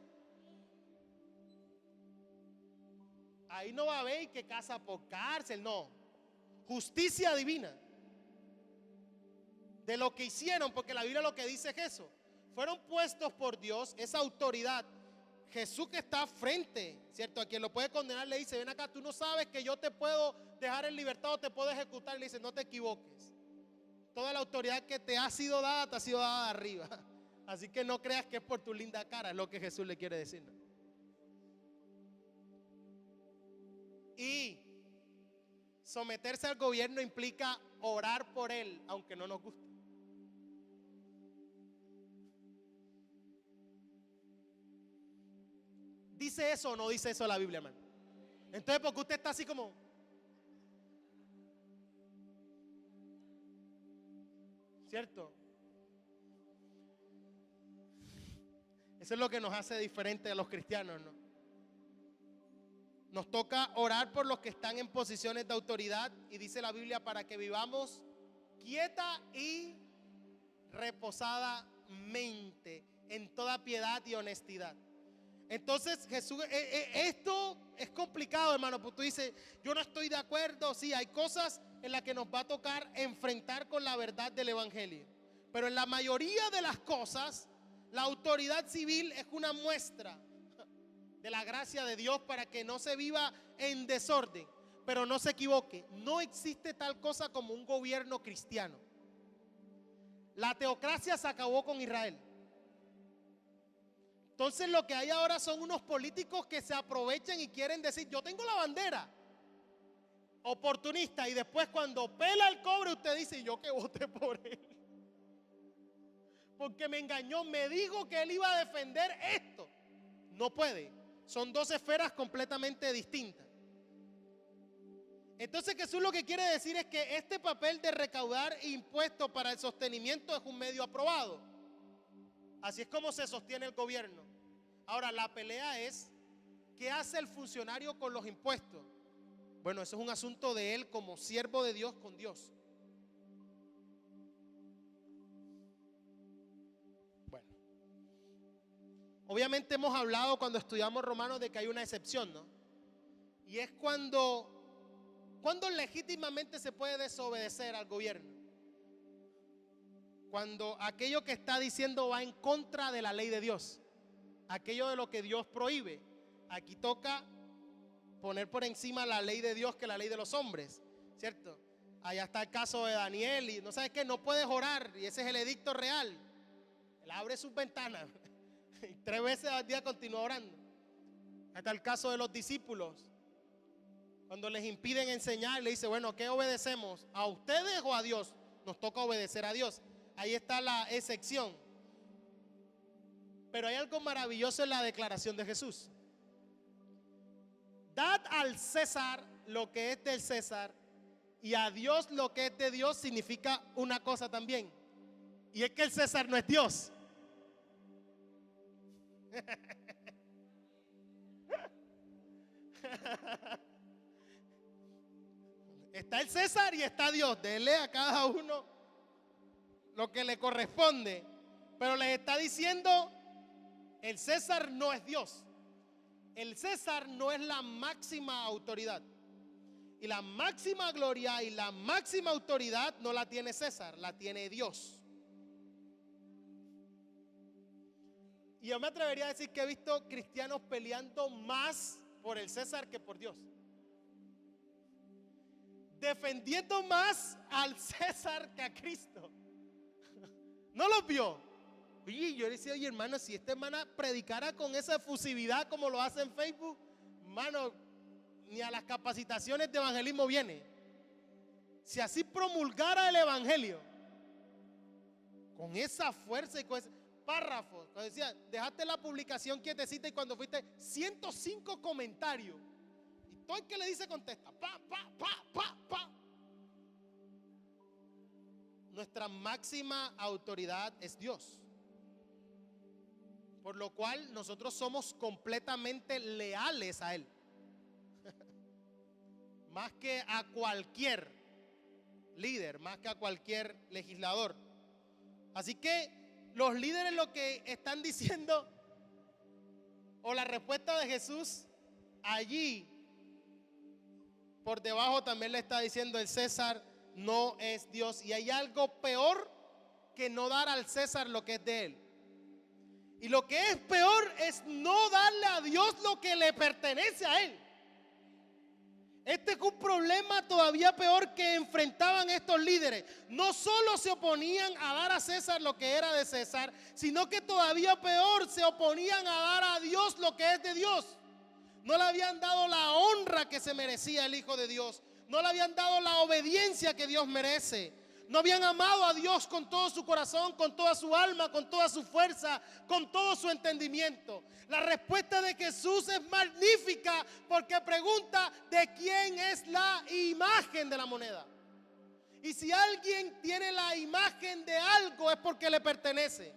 Ahí no va a haber que casa por cárcel, no. Justicia divina de lo que hicieron, porque la Biblia lo que dice es eso. Fueron puestos por Dios, esa autoridad Jesús que está frente, ¿cierto? A quien lo puede condenar le dice, ven acá, tú no sabes que yo te puedo dejar en libertad o te puedo ejecutar. Y le dice, no te equivoques. Toda la autoridad que te ha sido dada de arriba. Así que no creas que es por tu linda cara, es lo que Jesús le quiere decir, ¿no? Y someterse al gobierno implica orar por él, aunque no nos guste. ¿Dice eso o no dice eso la Biblia, hermano? Entonces, ¿por qué usted está así como? ¿Cierto? Eso es lo que nos hace diferentes a los cristianos, ¿no? Nos toca orar por los que están en posiciones de autoridad y dice la Biblia para que vivamos quieta y reposadamente en toda piedad y honestidad. Entonces Jesús, esto es complicado, hermano, porque tú dices, yo no estoy de acuerdo. Sí, hay cosas en las que nos va a tocar enfrentar con la verdad del evangelio, pero en la mayoría de las cosas la autoridad civil es una muestra de la gracia de Dios para que no se viva en desorden. Pero no se equivoque, no existe tal cosa como un gobierno cristiano. La teocracia se acabó con Israel. Entonces lo que hay ahora son unos políticos que se aprovechan y quieren decir, yo tengo la bandera, oportunista, y después cuando pela el cobre usted dice, yo que voté por él, porque me engañó, me dijo que él iba a defender esto. No puede, son dos esferas completamente distintas. Entonces Jesús lo que quiere decir es que este papel de recaudar impuestos para el sostenimiento es un medio aprobado. Así es como se sostiene el gobierno. Ahora la pelea es, ¿qué hace el funcionario con los impuestos? Bueno, eso es un asunto de él como siervo de Dios con Dios. Bueno, obviamente hemos hablado cuando estudiamos Romanos de que hay una excepción, ¿no? Y es cuando legítimamente se puede desobedecer al gobierno. Cuando aquello que está diciendo va en contra de la ley de Dios, aquello de lo que Dios prohíbe. Aquí toca poner por encima la ley de Dios que la ley de los hombres, ¿cierto? Allá está el caso de Daniel y no sabes qué, no puedes orar y ese es el edicto real. Él abre sus ventanas y 3 veces al día continúa orando. Acá está el caso de los discípulos. Cuando les impiden enseñar, le dice, bueno, ¿qué obedecemos? ¿A ustedes o a Dios? Nos toca obedecer a Dios. Ahí está la excepción. Pero hay algo maravilloso en la declaración de Jesús. Dad al César lo que es del César y a Dios lo que es de Dios significa una cosa también. Y es que el César no es Dios. Está el César y está Dios. Denle a cada uno lo que le corresponde. Pero les está diciendo, el César no es Dios. El César no es la máxima autoridad. Y la máxima gloria y la máxima autoridad no la tiene César, la tiene Dios. Y yo me atrevería a decir que he visto cristianos peleando más por el César que por Dios. Defendiendo más al César que a Cristo. ¿No los vio? Oye, yo le decía, oye hermano, si esta hermana predicara con esa efusividad como lo hace en Facebook, hermano, ni a las capacitaciones de evangelismo viene. Si así promulgara el evangelio, con esa fuerza y con ese párrafo, cuando decía, dejaste la publicación quietecita y cuando fuiste 105 comentarios, y todo el que le dice contesta, pa. Nuestra máxima autoridad es Dios. Por lo cual nosotros somos completamente leales a Él. Más que a cualquier líder, más que a cualquier legislador. Así que los líderes lo que están diciendo, o la respuesta de Jesús, allí por debajo también le está diciendo el César no es Dios. Y hay algo peor que no dar al César lo que es de él. Y lo que es peor es no darle a Dios lo que le pertenece a Él. Este es un problema todavía peor que enfrentaban estos líderes. No solo se oponían a dar a César lo que era de César, sino que todavía peor, se oponían a dar a Dios lo que es de Dios. No le habían dado la honra que se merecía el Hijo de Dios. No le habían dado la obediencia que Dios merece. No habían amado a Dios con todo su corazón, con toda su alma, con toda su fuerza, con todo su entendimiento. La respuesta de Jesús es magnífica porque pregunta de quién es la imagen de la moneda. Y si alguien tiene la imagen de algo es porque le pertenece.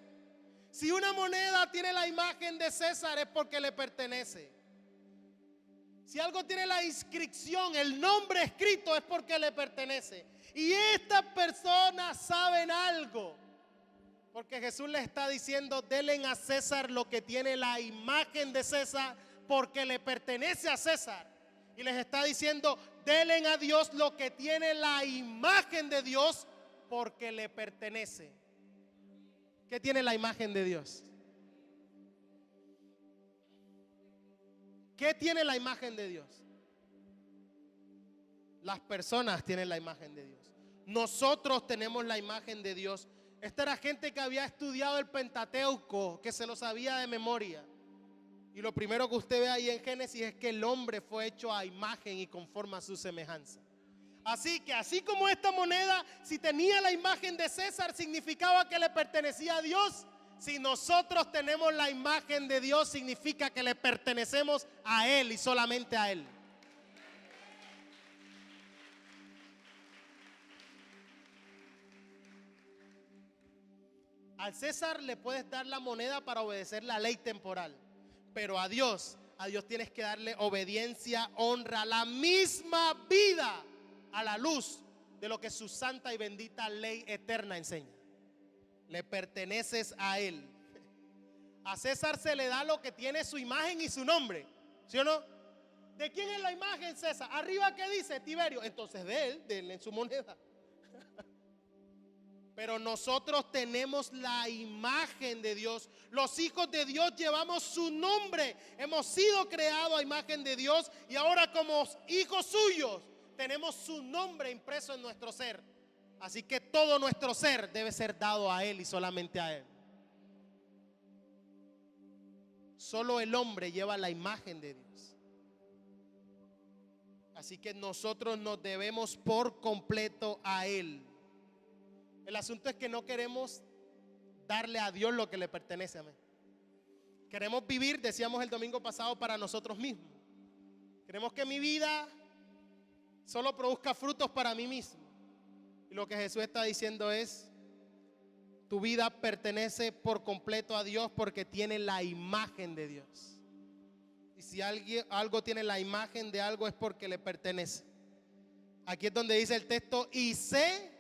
Si una moneda tiene la imagen de César es porque le pertenece. Si algo tiene la inscripción, el nombre escrito, es porque le pertenece. Y estas personas saben algo, porque Jesús les está diciendo: denle a César lo que tiene la imagen de César, porque le pertenece a César. Y les está diciendo: denle a Dios lo que tiene la imagen de Dios, porque le pertenece. ¿Qué tiene la imagen de Dios? ¿Qué tiene la imagen de Dios? Las personas tienen la imagen de Dios. Nosotros tenemos la imagen de Dios. Esta era gente que había estudiado el Pentateuco, que se lo sabía de memoria. Y lo primero que usted ve ahí en Génesis es que el hombre fue hecho a imagen y conforme a su semejanza. Así que así como esta moneda, si tenía la imagen de César, significaba que le pertenecía a Dios. Si nosotros tenemos la imagen de Dios, significa que le pertenecemos a Él y solamente a Él. Al César le puedes dar la moneda para obedecer la ley temporal, pero a Dios tienes que darle obediencia, honra, la misma vida a la luz de lo que su santa y bendita ley eterna enseña. Le perteneces a Él. A César se le da lo que tiene su imagen y su nombre, ¿sí o no? ¿De quién es la imagen, César? Arriba, ¿qué dice? Tiberio. Entonces de él, denle en su moneda. Pero nosotros tenemos la imagen de Dios. Los hijos de Dios llevamos su nombre. Hemos sido creados a imagen de Dios y ahora como hijos suyos tenemos su nombre impreso en nuestro ser. Así que todo nuestro ser debe ser dado a Él y solamente a Él. Solo el hombre lleva la imagen de Dios. Así que nosotros nos debemos por completo a Él. El asunto es que no queremos darle a Dios lo que le pertenece a mí. Queremos vivir, decíamos el domingo pasado, para nosotros mismos. Queremos que mi vida solo produzca frutos para mí mismo. Y lo que Jesús está diciendo es: tu vida pertenece por completo a Dios porque tiene la imagen de Dios. Y si algo tiene la imagen de algo es porque le pertenece. Aquí es donde dice el texto: y se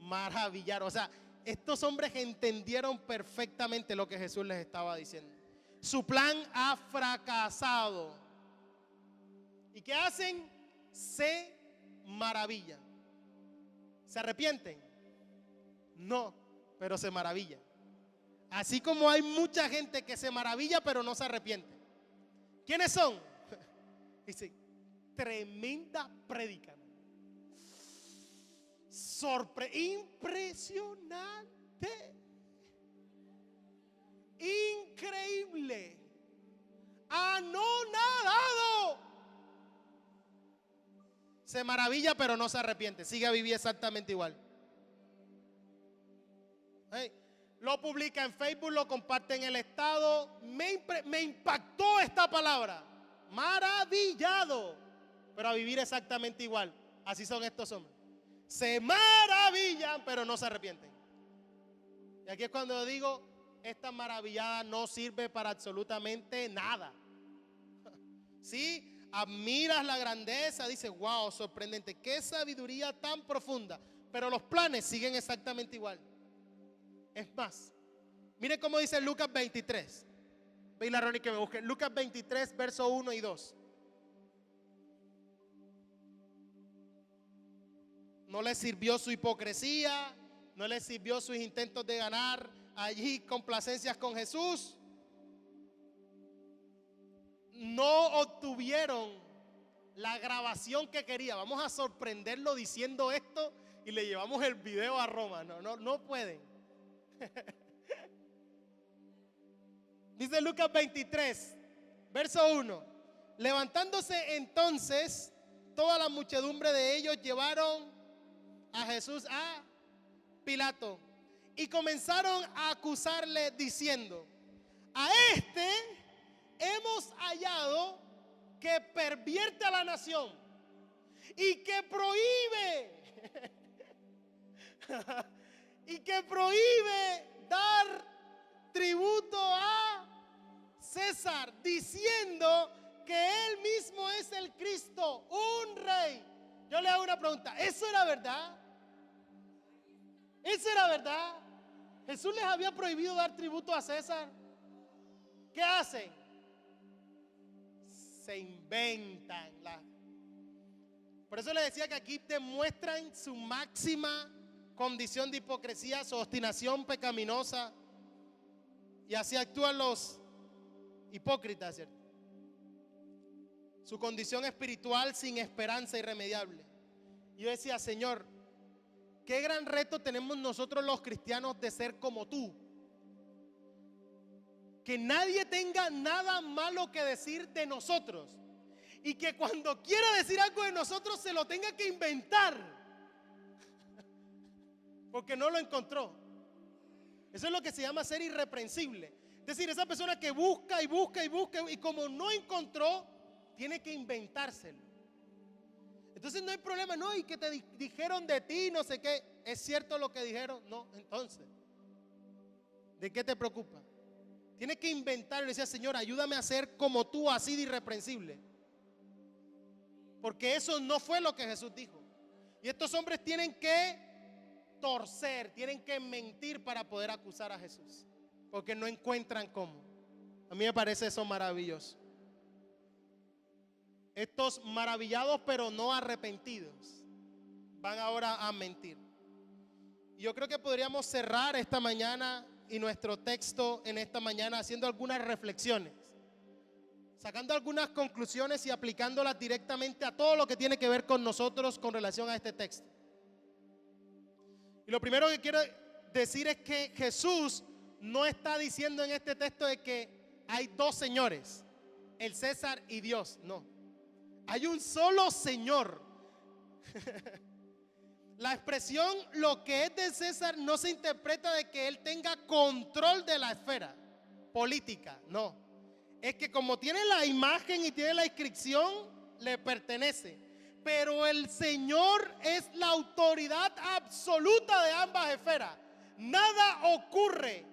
maravillaron. O sea, estos hombres entendieron perfectamente lo que Jesús les estaba diciendo. Su plan ha fracasado. ¿Y qué hacen? Se maravillan. ¿Se arrepienten? No, pero se maravillan. Así como hay mucha gente que se maravilla pero no se arrepiente. ¿Quiénes son? Dice: tremenda prédica. Impresionante. Increíble. Anonadado. Se maravilla pero no se arrepiente. Sigue a vivir exactamente igual. Lo publica en Facebook, lo comparte en el estado. Me impactó esta palabra. Maravillado. Pero a vivir exactamente igual. Así son estos hombres. Se maravillan pero no se arrepienten. Y aquí es cuando digo: esta maravillada no sirve para absolutamente nada. Sí, admiras la grandeza, dices: wow, sorprendente, qué sabiduría tan profunda. Pero los planes siguen exactamente igual. Es más, miren cómo dice Lucas 23. Ve la Ronnie que me busque. Lucas 23, verso 1 y 2. No les sirvió su hipocresía, no les sirvió sus intentos de ganar, allí complacencias con Jesús. No obtuvieron la grabación que quería. Vamos a sorprenderlo diciendo esto y le llevamos el video a Roma. No pueden. Dice Lucas 23, verso 1. Levantándose entonces toda la muchedumbre de ellos, llevaron a Jesús a Pilato y comenzaron a acusarle diciendo: a este hemos hallado que pervierte a la nación y que prohíbe dar tributo a César, diciendo que él mismo es el Cristo, un rey. Yo le hago una pregunta: ¿eso era verdad? ¿Eso era verdad? ¿Jesús les había prohibido dar tributo a César? ¿Qué hacen? Se inventan. Por eso les decía que aquí demuestran su máxima condición de hipocresía, su obstinación pecaminosa. Y así actúan los hipócritas, ¿cierto? Su condición espiritual sin esperanza irremediable. Y yo decía: Señor, qué gran reto tenemos nosotros los cristianos de ser como tú. Que nadie tenga nada malo que decir de nosotros. Y que cuando quiera decir algo de nosotros se lo tenga que inventar. Porque no lo encontró. Eso es lo que se llama ser irreprensible. Es decir, esa persona que busca y busca y busca y como no encontró, tiene que inventárselo. Entonces no hay problema, no, y que te dijeron de ti, no sé qué. ¿Es cierto lo que dijeron? No, entonces, ¿de qué te preocupa? Tienes que inventarlo y decir: Señor, ayúdame a ser como tú, así de irreprensible. Porque eso no fue lo que Jesús dijo. Y estos hombres tienen que torcer, tienen que mentir para poder acusar a Jesús. Porque no encuentran cómo. A mí me parece eso maravilloso. Estos maravillados pero no arrepentidos van ahora a mentir. Y yo creo que podríamos cerrar esta mañana y nuestro texto en esta mañana haciendo algunas reflexiones, sacando algunas conclusiones y aplicándolas directamente a todo lo que tiene que ver con nosotros con relación a este texto. Y lo primero que quiero decir es que Jesús no está diciendo en este texto de que hay dos señores, el César y Dios. No, hay un solo Señor. La expresión lo que es del César no se interpreta de que él tenga control de la esfera política, no. Es que como tiene la imagen y tiene la inscripción, le pertenece. Pero el Señor es la autoridad absoluta de ambas esferas. Nada ocurre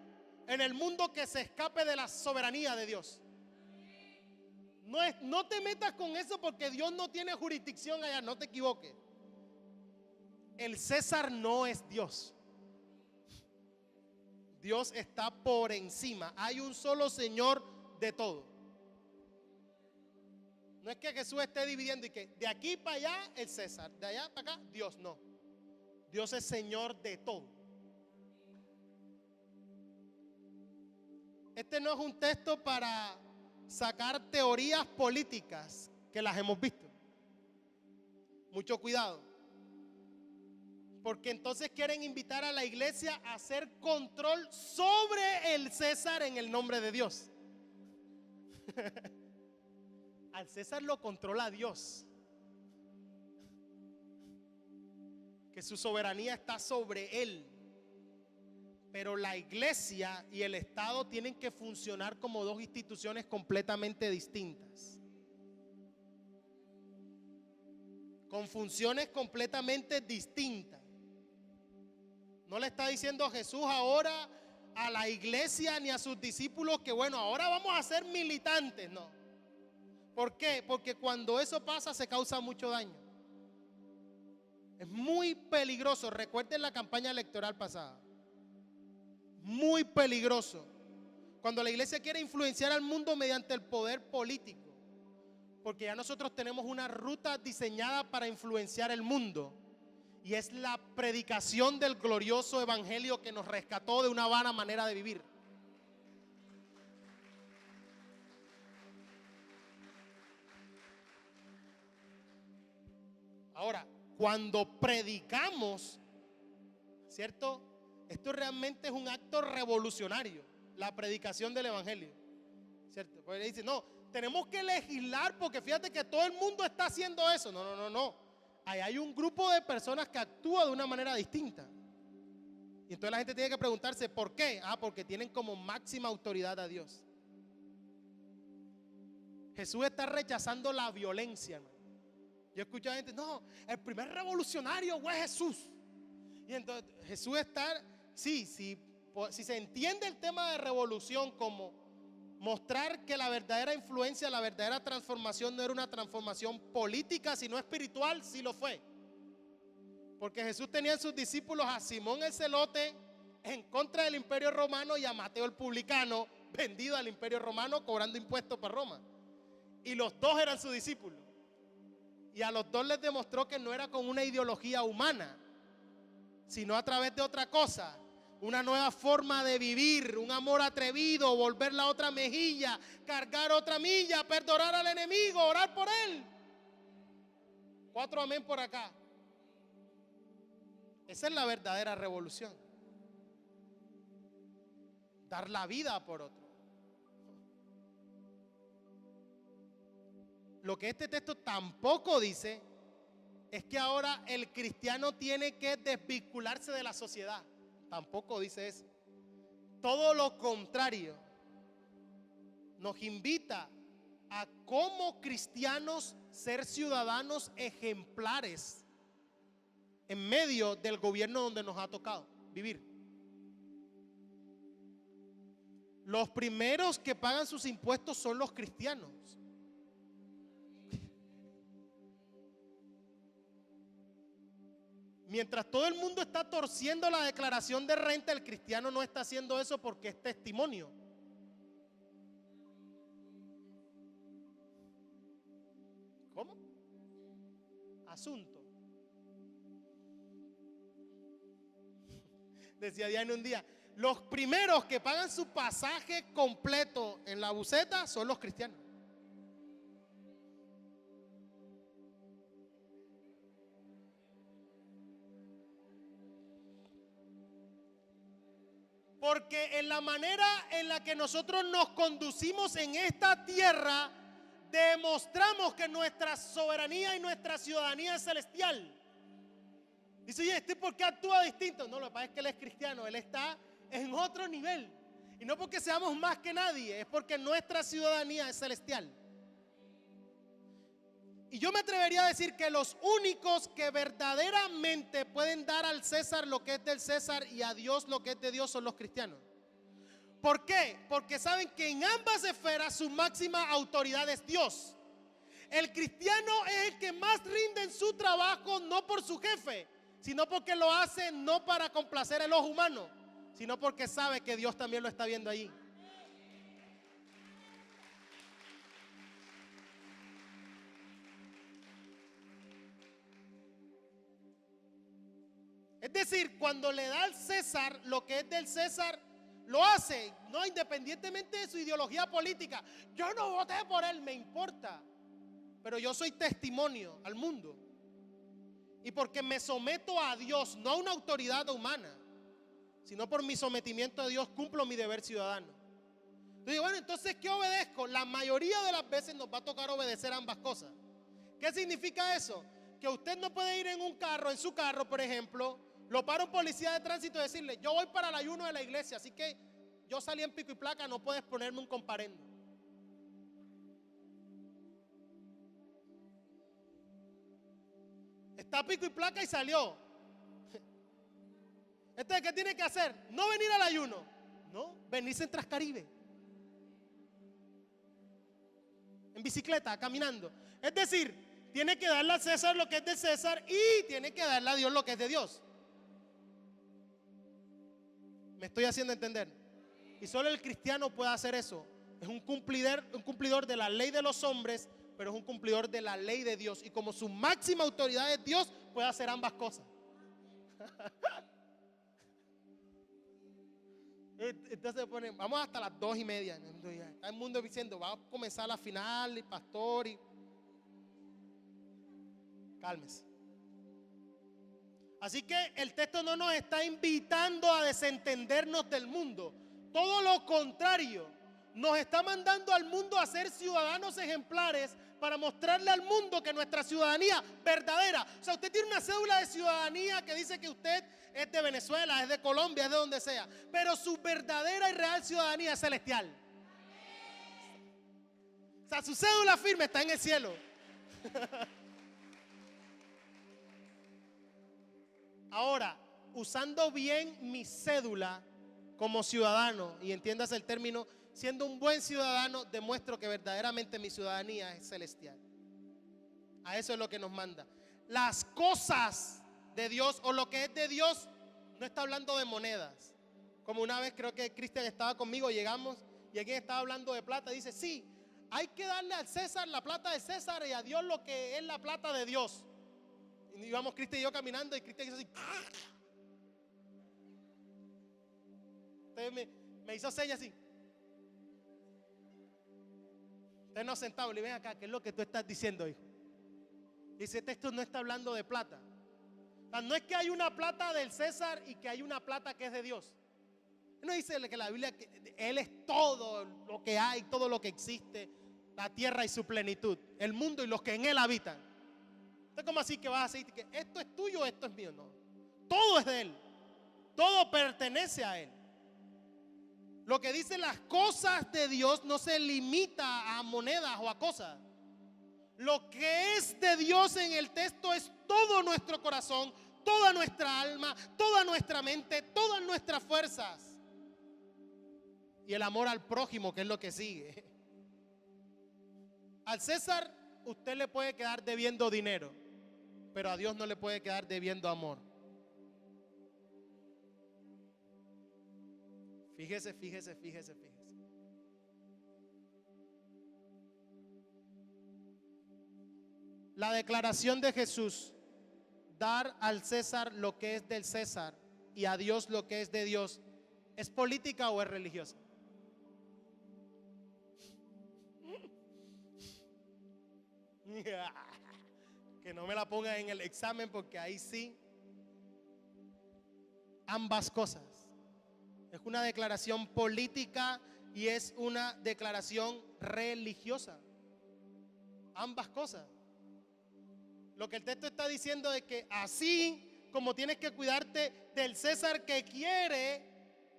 en el mundo que se escape de la soberanía de Dios. No te metas con eso porque Dios no tiene jurisdicción allá, no te equivoques. El César no es Dios. Dios está por encima. Hay un solo Señor de todo. No es que Jesús esté dividiendo y que de aquí para allá el César, de allá para acá Dios, no. Dios es Señor de todo. Este no es un texto para sacar teorías políticas que las hemos visto. Mucho cuidado. Porque entonces quieren invitar a la iglesia a hacer control sobre el César en el nombre de Dios. Al César lo controla Dios. Que su soberanía está sobre él. Pero la iglesia y el Estado tienen que funcionar como dos instituciones completamente distintas. Con funciones completamente distintas. No le está diciendo a Jesús ahora a la iglesia ni a sus discípulos que bueno, ahora vamos a ser militantes, no. ¿Por qué? Porque cuando eso pasa se causa mucho daño. Es muy peligroso. Recuerden la campaña electoral pasada. Muy peligroso. Cuando la iglesia quiere influenciar al mundo mediante el poder político. Porque ya nosotros tenemos una ruta diseñada para influenciar el mundo. Y es la predicación del glorioso evangelio que nos rescató de una vana manera de vivir. Ahora, cuando predicamos, ¿cierto? Esto realmente es un acto revolucionario, la predicación del evangelio, ¿cierto? Porque dice, no, tenemos que legislar porque fíjate que todo el mundo está haciendo eso. No. Ahí hay un grupo de personas que actúa de una manera distinta. Y entonces la gente tiene que preguntarse, ¿por qué? Porque tienen como máxima autoridad a Dios. Jesús está rechazando la violencia, hermano. Yo escucho a gente, no, el primer revolucionario fue Jesús. Y entonces Jesús está, sí, si se entiende el tema de revolución como mostrar que la verdadera influencia, la verdadera transformación no era una transformación política, sino espiritual, sí lo fue. Porque Jesús tenía en sus discípulos a Simón el celote en contra del imperio romano y a Mateo el publicano, vendido al imperio romano, cobrando impuestos para Roma. Y los dos eran sus discípulos. Y a los dos les demostró que no era con una ideología humana, sino a través de otra cosa, una nueva forma de vivir, un amor atrevido, volver la otra mejilla, cargar otra milla, perdonar al enemigo, orar por él. 4 amén por acá. Esa es la verdadera revolución. Dar la vida por otro. Lo que este texto tampoco dice es que ahora el cristiano tiene que desvincularse de la sociedad. Tampoco dice eso. Todo lo contrario. Nos invita a como cristianos ser ciudadanos ejemplares en medio del gobierno donde nos ha tocado vivir. Los primeros que pagan sus impuestos son los cristianos. Mientras todo el mundo está torciendo la declaración de renta, el cristiano no está haciendo eso porque es testimonio. ¿Cómo? Asunto. Decía Diana un día, los primeros que pagan su pasaje completo en la buseta son los cristianos. Porque en la manera en la que nosotros nos conducimos en esta tierra, demostramos que nuestra soberanía y nuestra ciudadanía es celestial. Dice, oye, ¿por qué actúa distinto? No, lo que pasa es que él es cristiano, él está en otro nivel. Y no porque seamos más que nadie, es porque nuestra ciudadanía es celestial. Y yo me atrevería a decir que los únicos que verdaderamente pueden dar al César lo que es del César y a Dios lo que es de Dios son los cristianos. ¿Por qué? Porque saben que en ambas esferas su máxima autoridad es Dios. El cristiano es el que más rinde en su trabajo, no por su jefe, sino porque lo hace no para complacer el ojo humano, sino porque sabe que Dios también lo está viendo allí. Es decir, cuando le da al César lo que es del César, lo hace, no independientemente de su ideología política. Yo no voté por él, me importa, pero yo soy testimonio al mundo. Y porque me someto a Dios, no a una autoridad humana, sino por mi sometimiento a Dios, cumplo mi deber ciudadano. Entonces, bueno, entonces, ¿qué obedezco? La mayoría de las veces nos va a tocar obedecer ambas cosas. ¿Qué significa eso? Que usted no puede ir en un carro, en su carro, por ejemplo, lo para un policía de tránsito y decirle, yo voy para el ayuno de la iglesia, así que yo salí en pico y placa, no puedes ponerme un comparendo. Está pico y placa y salió. Entonces, ¿qué tiene que hacer? No venir al ayuno, no, venirse en Transcaribe, en bicicleta, caminando. Es decir, tiene que darle al César lo que es de César y tiene que darle a Dios lo que es de Dios. ¿Me estoy haciendo entender? Y solo el cristiano puede hacer eso. Es un cumplidor de la ley de los hombres, pero es un cumplidor de la ley de Dios. Y como su máxima autoridad es Dios, puede hacer ambas cosas. Entonces ponen, vamos hasta las 2:30. Está el mundo diciendo, va a comenzar la final, y pastor, y cálmese. Así que el texto no nos está invitando a desentendernos del mundo. Todo lo contrario, nos está mandando al mundo a ser ciudadanos ejemplares para mostrarle al mundo que nuestra ciudadanía verdadera, o sea, usted tiene una cédula de ciudadanía que dice que usted es de Venezuela, es de Colombia, es de donde sea, pero su verdadera y real ciudadanía es celestial. O sea, su cédula firme está en el cielo. Ahora, usando bien mi cédula como ciudadano, y entiendas el término, siendo un buen ciudadano, demuestro que verdaderamente mi ciudadanía es celestial. A eso es lo que nos manda. Las cosas de Dios o lo que es de Dios no está hablando de monedas. Como una vez creo que Cristian estaba conmigo, llegamos y alguien estaba hablando de plata. Dice, sí, hay que darle al César la plata de César y a Dios lo que es la plata de Dios. Y íbamos Cristian y yo caminando y Cristian hizo así. Entonces me hizo señas así. Entonces nos sentamos y le ven acá, ¿qué es lo que tú estás diciendo, hijo? Dice, este texto no está hablando de plata. O sea, no es que hay una plata del César y que hay una plata que es de Dios. No dice que la Biblia, que Él es todo lo que hay, todo lo que existe, la tierra y su plenitud, el mundo y los que en Él habitan. Entonces, ¿cómo así que vas a decir que esto es tuyo, esto es mío? No, todo es de Él, todo pertenece a Él. Lo que dice las cosas de Dios no se limita a monedas o a cosas. Lo que es de Dios en el texto es todo nuestro corazón, toda nuestra alma, toda nuestra mente, todas nuestras fuerzas. Y el amor al prójimo, que es lo que sigue. Al César usted le puede quedar debiendo dinero, pero a Dios no le puede quedar debiendo amor. Fíjese. La declaración de Jesús, dar al César lo que es del César y a Dios lo que es de Dios, ¿es política o es religiosa? Que no me la pongan en el examen porque ahí sí. Ambas cosas. Es una declaración política y es una declaración religiosa. Ambas cosas. Lo que el texto está diciendo es que así como tienes que cuidarte del César que quiere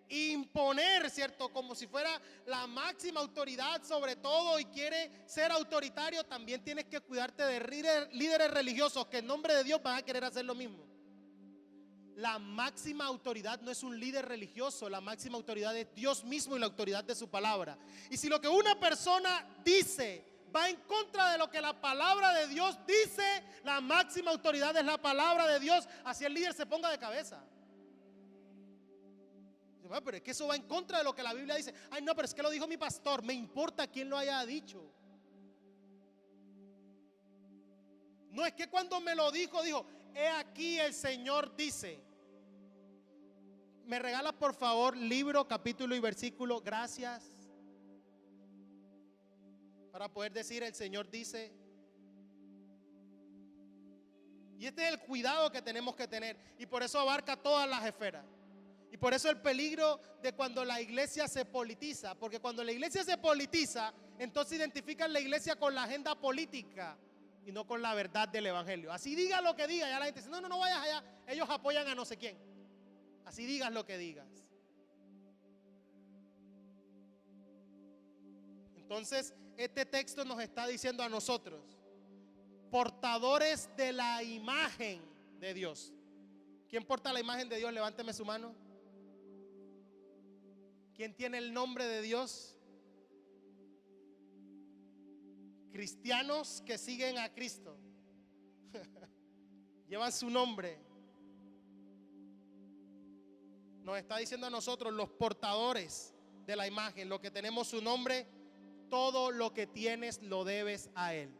imponer, ¿cierto? Como si fuera la máxima autoridad sobre todo y quiere ser autoritario, también tienes que cuidarte de líderes religiosos que en nombre de Dios van a querer hacer lo mismo. La máxima autoridad no es un líder religioso, la máxima autoridad es Dios mismo y la autoridad de su palabra. Y si lo que una persona dice va en contra de lo que la palabra de Dios dice, la máxima autoridad es la palabra de Dios, así el líder se ponga de cabeza. Pero es que eso va en contra de lo que la Biblia dice. Ay, no, pero es que lo dijo mi pastor. Me importa quién lo haya dicho. No es que cuando me lo dijo, he aquí el Señor dice. ¿Me regala por favor libro, capítulo y versículo? Gracias. Para poder decir el Señor dice. Y este es el cuidado que tenemos que tener. Y por eso abarca todas las esferas. Y por eso el peligro de cuando la iglesia se politiza. Porque cuando la iglesia se politiza, entonces identifican la iglesia con la agenda política y no con la verdad del evangelio. Así diga lo que diga, ya la gente dice, no vayas allá, ellos apoyan a no sé quién. Así digas lo que digas. Entonces, este texto nos está diciendo a nosotros, portadores de la imagen de Dios. ¿Quién porta la imagen de Dios? Levánteme su mano. ¿Quién tiene el nombre de Dios? Cristianos que siguen a Cristo. Llevan su nombre. Nos está diciendo a nosotros, los portadores de la imagen, los que tenemos su nombre, todo lo que tienes lo debes a Él.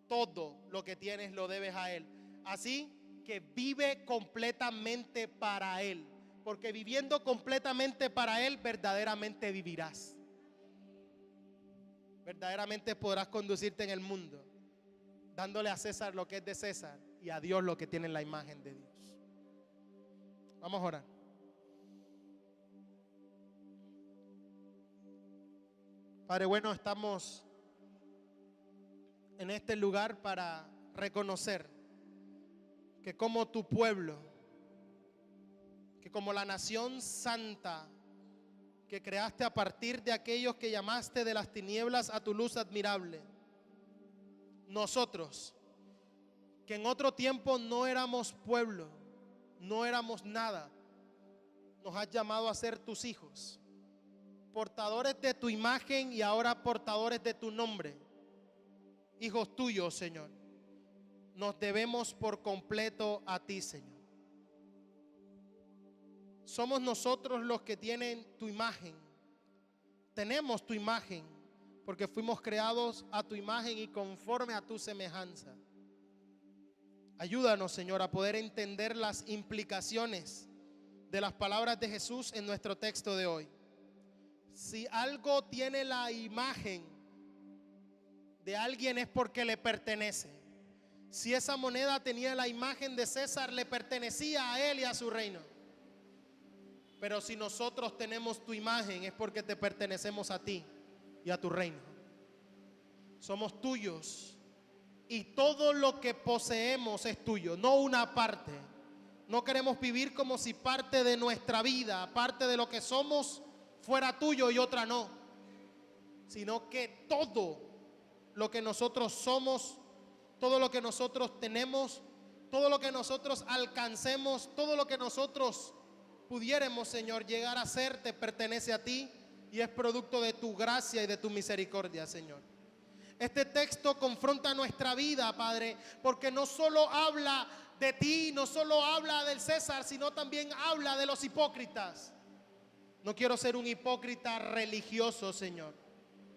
Todo lo que tienes lo debes a Él. Así que vive completamente para Él. Porque viviendo completamente para Él, verdaderamente vivirás. Verdaderamente podrás conducirte en el mundo, dándole a César lo que es de César y a Dios lo que tiene en la imagen de Dios. Vamos a orar. Padre bueno, estamos en este lugar para reconocer que como tu pueblo, que como la nación santa que creaste a partir de aquellos que llamaste de las tinieblas a tu luz admirable, nosotros, que en otro tiempo no éramos pueblo, no éramos nada, nos has llamado a ser tus hijos, portadores de tu imagen y ahora portadores de tu nombre, hijos tuyos, Señor. Nos debemos por completo a ti, Señor. Somos nosotros los que tienen tu imagen. Tenemos tu imagen porque fuimos creados a tu imagen y conforme a tu semejanza. Ayúdanos, Señor, a poder entender las implicaciones de las palabras de Jesús en nuestro texto de hoy. Si algo tiene la imagen de alguien es porque le pertenece. Si esa moneda tenía la imagen de César, le pertenecía a él y a su reino. Pero si nosotros tenemos tu imagen es porque te pertenecemos a ti y a tu reino. Somos tuyos y todo lo que poseemos es tuyo, no una parte. No queremos vivir como si parte de nuestra vida, parte de lo que somos, fuera tuyo y otra no, sino que todo lo que nosotros somos, todo lo que nosotros tenemos, todo lo que nosotros alcancemos, todo lo que nosotros pudiéramos, Señor, llegar a ser, te pertenece a ti y es producto de tu gracia y de tu misericordia, Señor. Este texto confronta nuestra vida, Padre, porque no solo habla de ti, no solo habla del César, sino también habla de los hipócritas. No quiero ser un hipócrita religioso, Señor,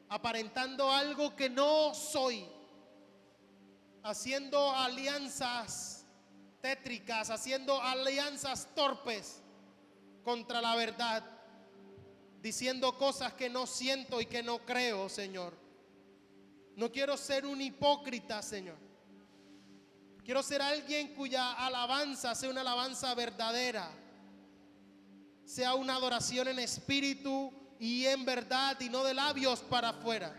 aparentando algo que no soy, haciendo alianzas tétricas, haciendo alianzas torpes contra la verdad, diciendo cosas que no siento y que no creo, Señor. No quiero ser un hipócrita, Señor. Quiero ser alguien cuya alabanza sea una alabanza verdadera, sea una adoración en espíritu y en verdad y no de labios para afuera.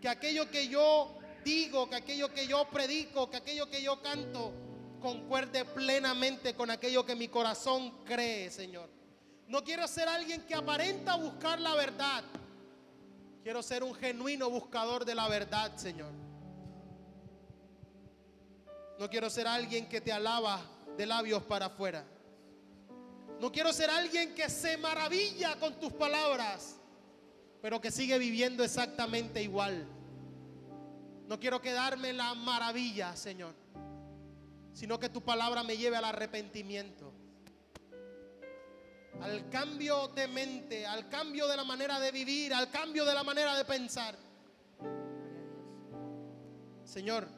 Que aquello que yo digo, que aquello que yo predico, que aquello que yo canto concuerde plenamente con aquello que mi corazón cree, Señor. No quiero ser alguien que aparenta buscar la verdad. Quiero ser un genuino buscador de la verdad, Señor. No quiero ser alguien que te alaba de labios para afuera. No quiero ser alguien que se maravilla con tus palabras, pero que sigue viviendo exactamente igual. No quiero quedarme en la maravilla, Señor, sino que tu palabra me lleve al arrepentimiento, al cambio de mente, al cambio de la manera de vivir, al cambio de la manera de pensar. Señor,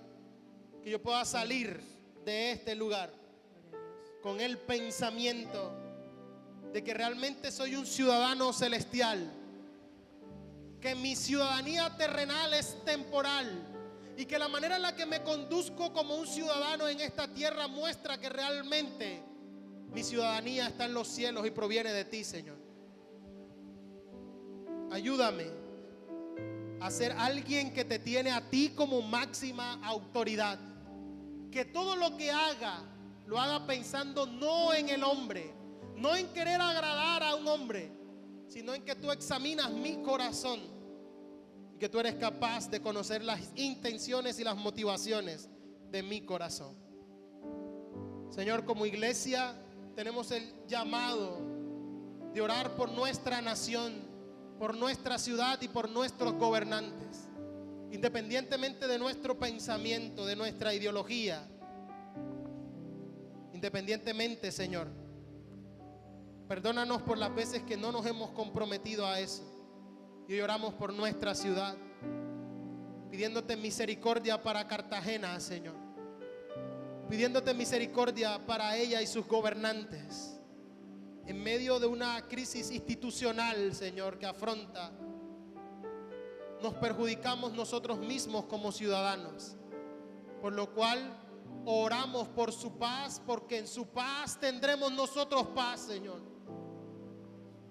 que yo pueda salir de este lugar con el pensamiento de que realmente soy un ciudadano celestial, que mi ciudadanía terrenal es temporal y que la manera en la que me conduzco como un ciudadano en esta tierra muestra que realmente mi ciudadanía está en los cielos y proviene de ti, Señor. Ayúdame a ser alguien que te tiene a ti como máxima autoridad. Que todo lo que haga, lo haga pensando no en el hombre, no en querer agradar a un hombre, sino en que tú examinas mi corazón y que tú eres capaz de conocer las intenciones y las motivaciones de mi corazón. Señor, como iglesia tenemos el llamado de orar por nuestra nación, por nuestra ciudad y por nuestros gobernantes, independientemente de nuestro pensamiento, de nuestra ideología. Independientemente, Señor, perdónanos por las veces que no nos hemos comprometido a eso. Y hoy oramos por nuestra ciudad, pidiéndote misericordia para Cartagena, Señor, pidiéndote misericordia para ella y sus gobernantes. En medio de una crisis institucional, Señor, que afronta, nos perjudicamos nosotros mismos como ciudadanos. Por lo cual oramos por su paz, porque en su paz tendremos nosotros paz, Señor.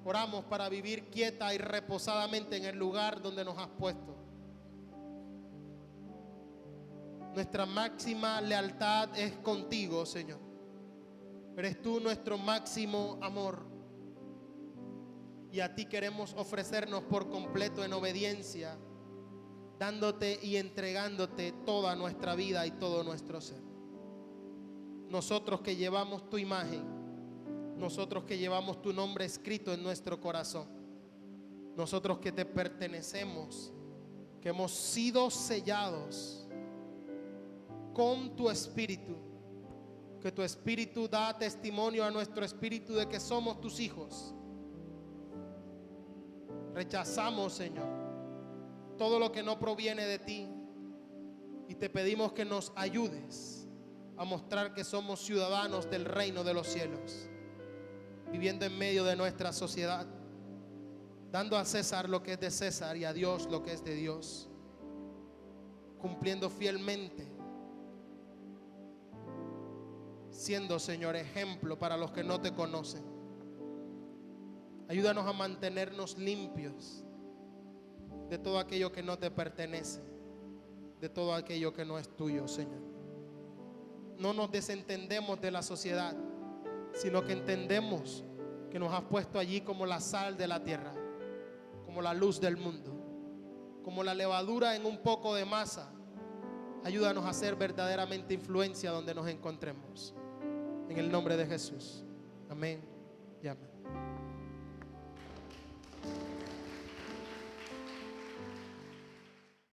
Oramos para vivir quieta y reposadamente en el lugar donde nos has puesto. Nuestra máxima lealtad es contigo, Señor. Eres tú nuestro máximo amor. Y a ti queremos ofrecernos por completo en obediencia, dándote y entregándote toda nuestra vida y todo nuestro ser. Nosotros que llevamos tu imagen, nosotros que llevamos tu nombre escrito en nuestro corazón, nosotros que te pertenecemos, que hemos sido sellados con tu espíritu, que tu espíritu da testimonio a nuestro espíritu de que somos tus hijos. Rechazamos, Señor, todo lo que no proviene de ti y te pedimos que nos ayudes a mostrar que somos ciudadanos del reino de los cielos, viviendo en medio de nuestra sociedad, dando a César lo que es de César y a Dios lo que es de Dios, cumpliendo fielmente, siendo, Señor, ejemplo para los que no te conocen. Ayúdanos a mantenernos limpios de todo aquello que no te pertenece, de todo aquello que no es tuyo, Señor. No nos desentendemos de la sociedad, sino que entendemos que nos has puesto allí como la sal de la tierra, como la luz del mundo, como la levadura en un poco de masa. Ayúdanos a ser verdaderamente influencia donde nos encontremos. En el nombre de Jesús. Amén y amén.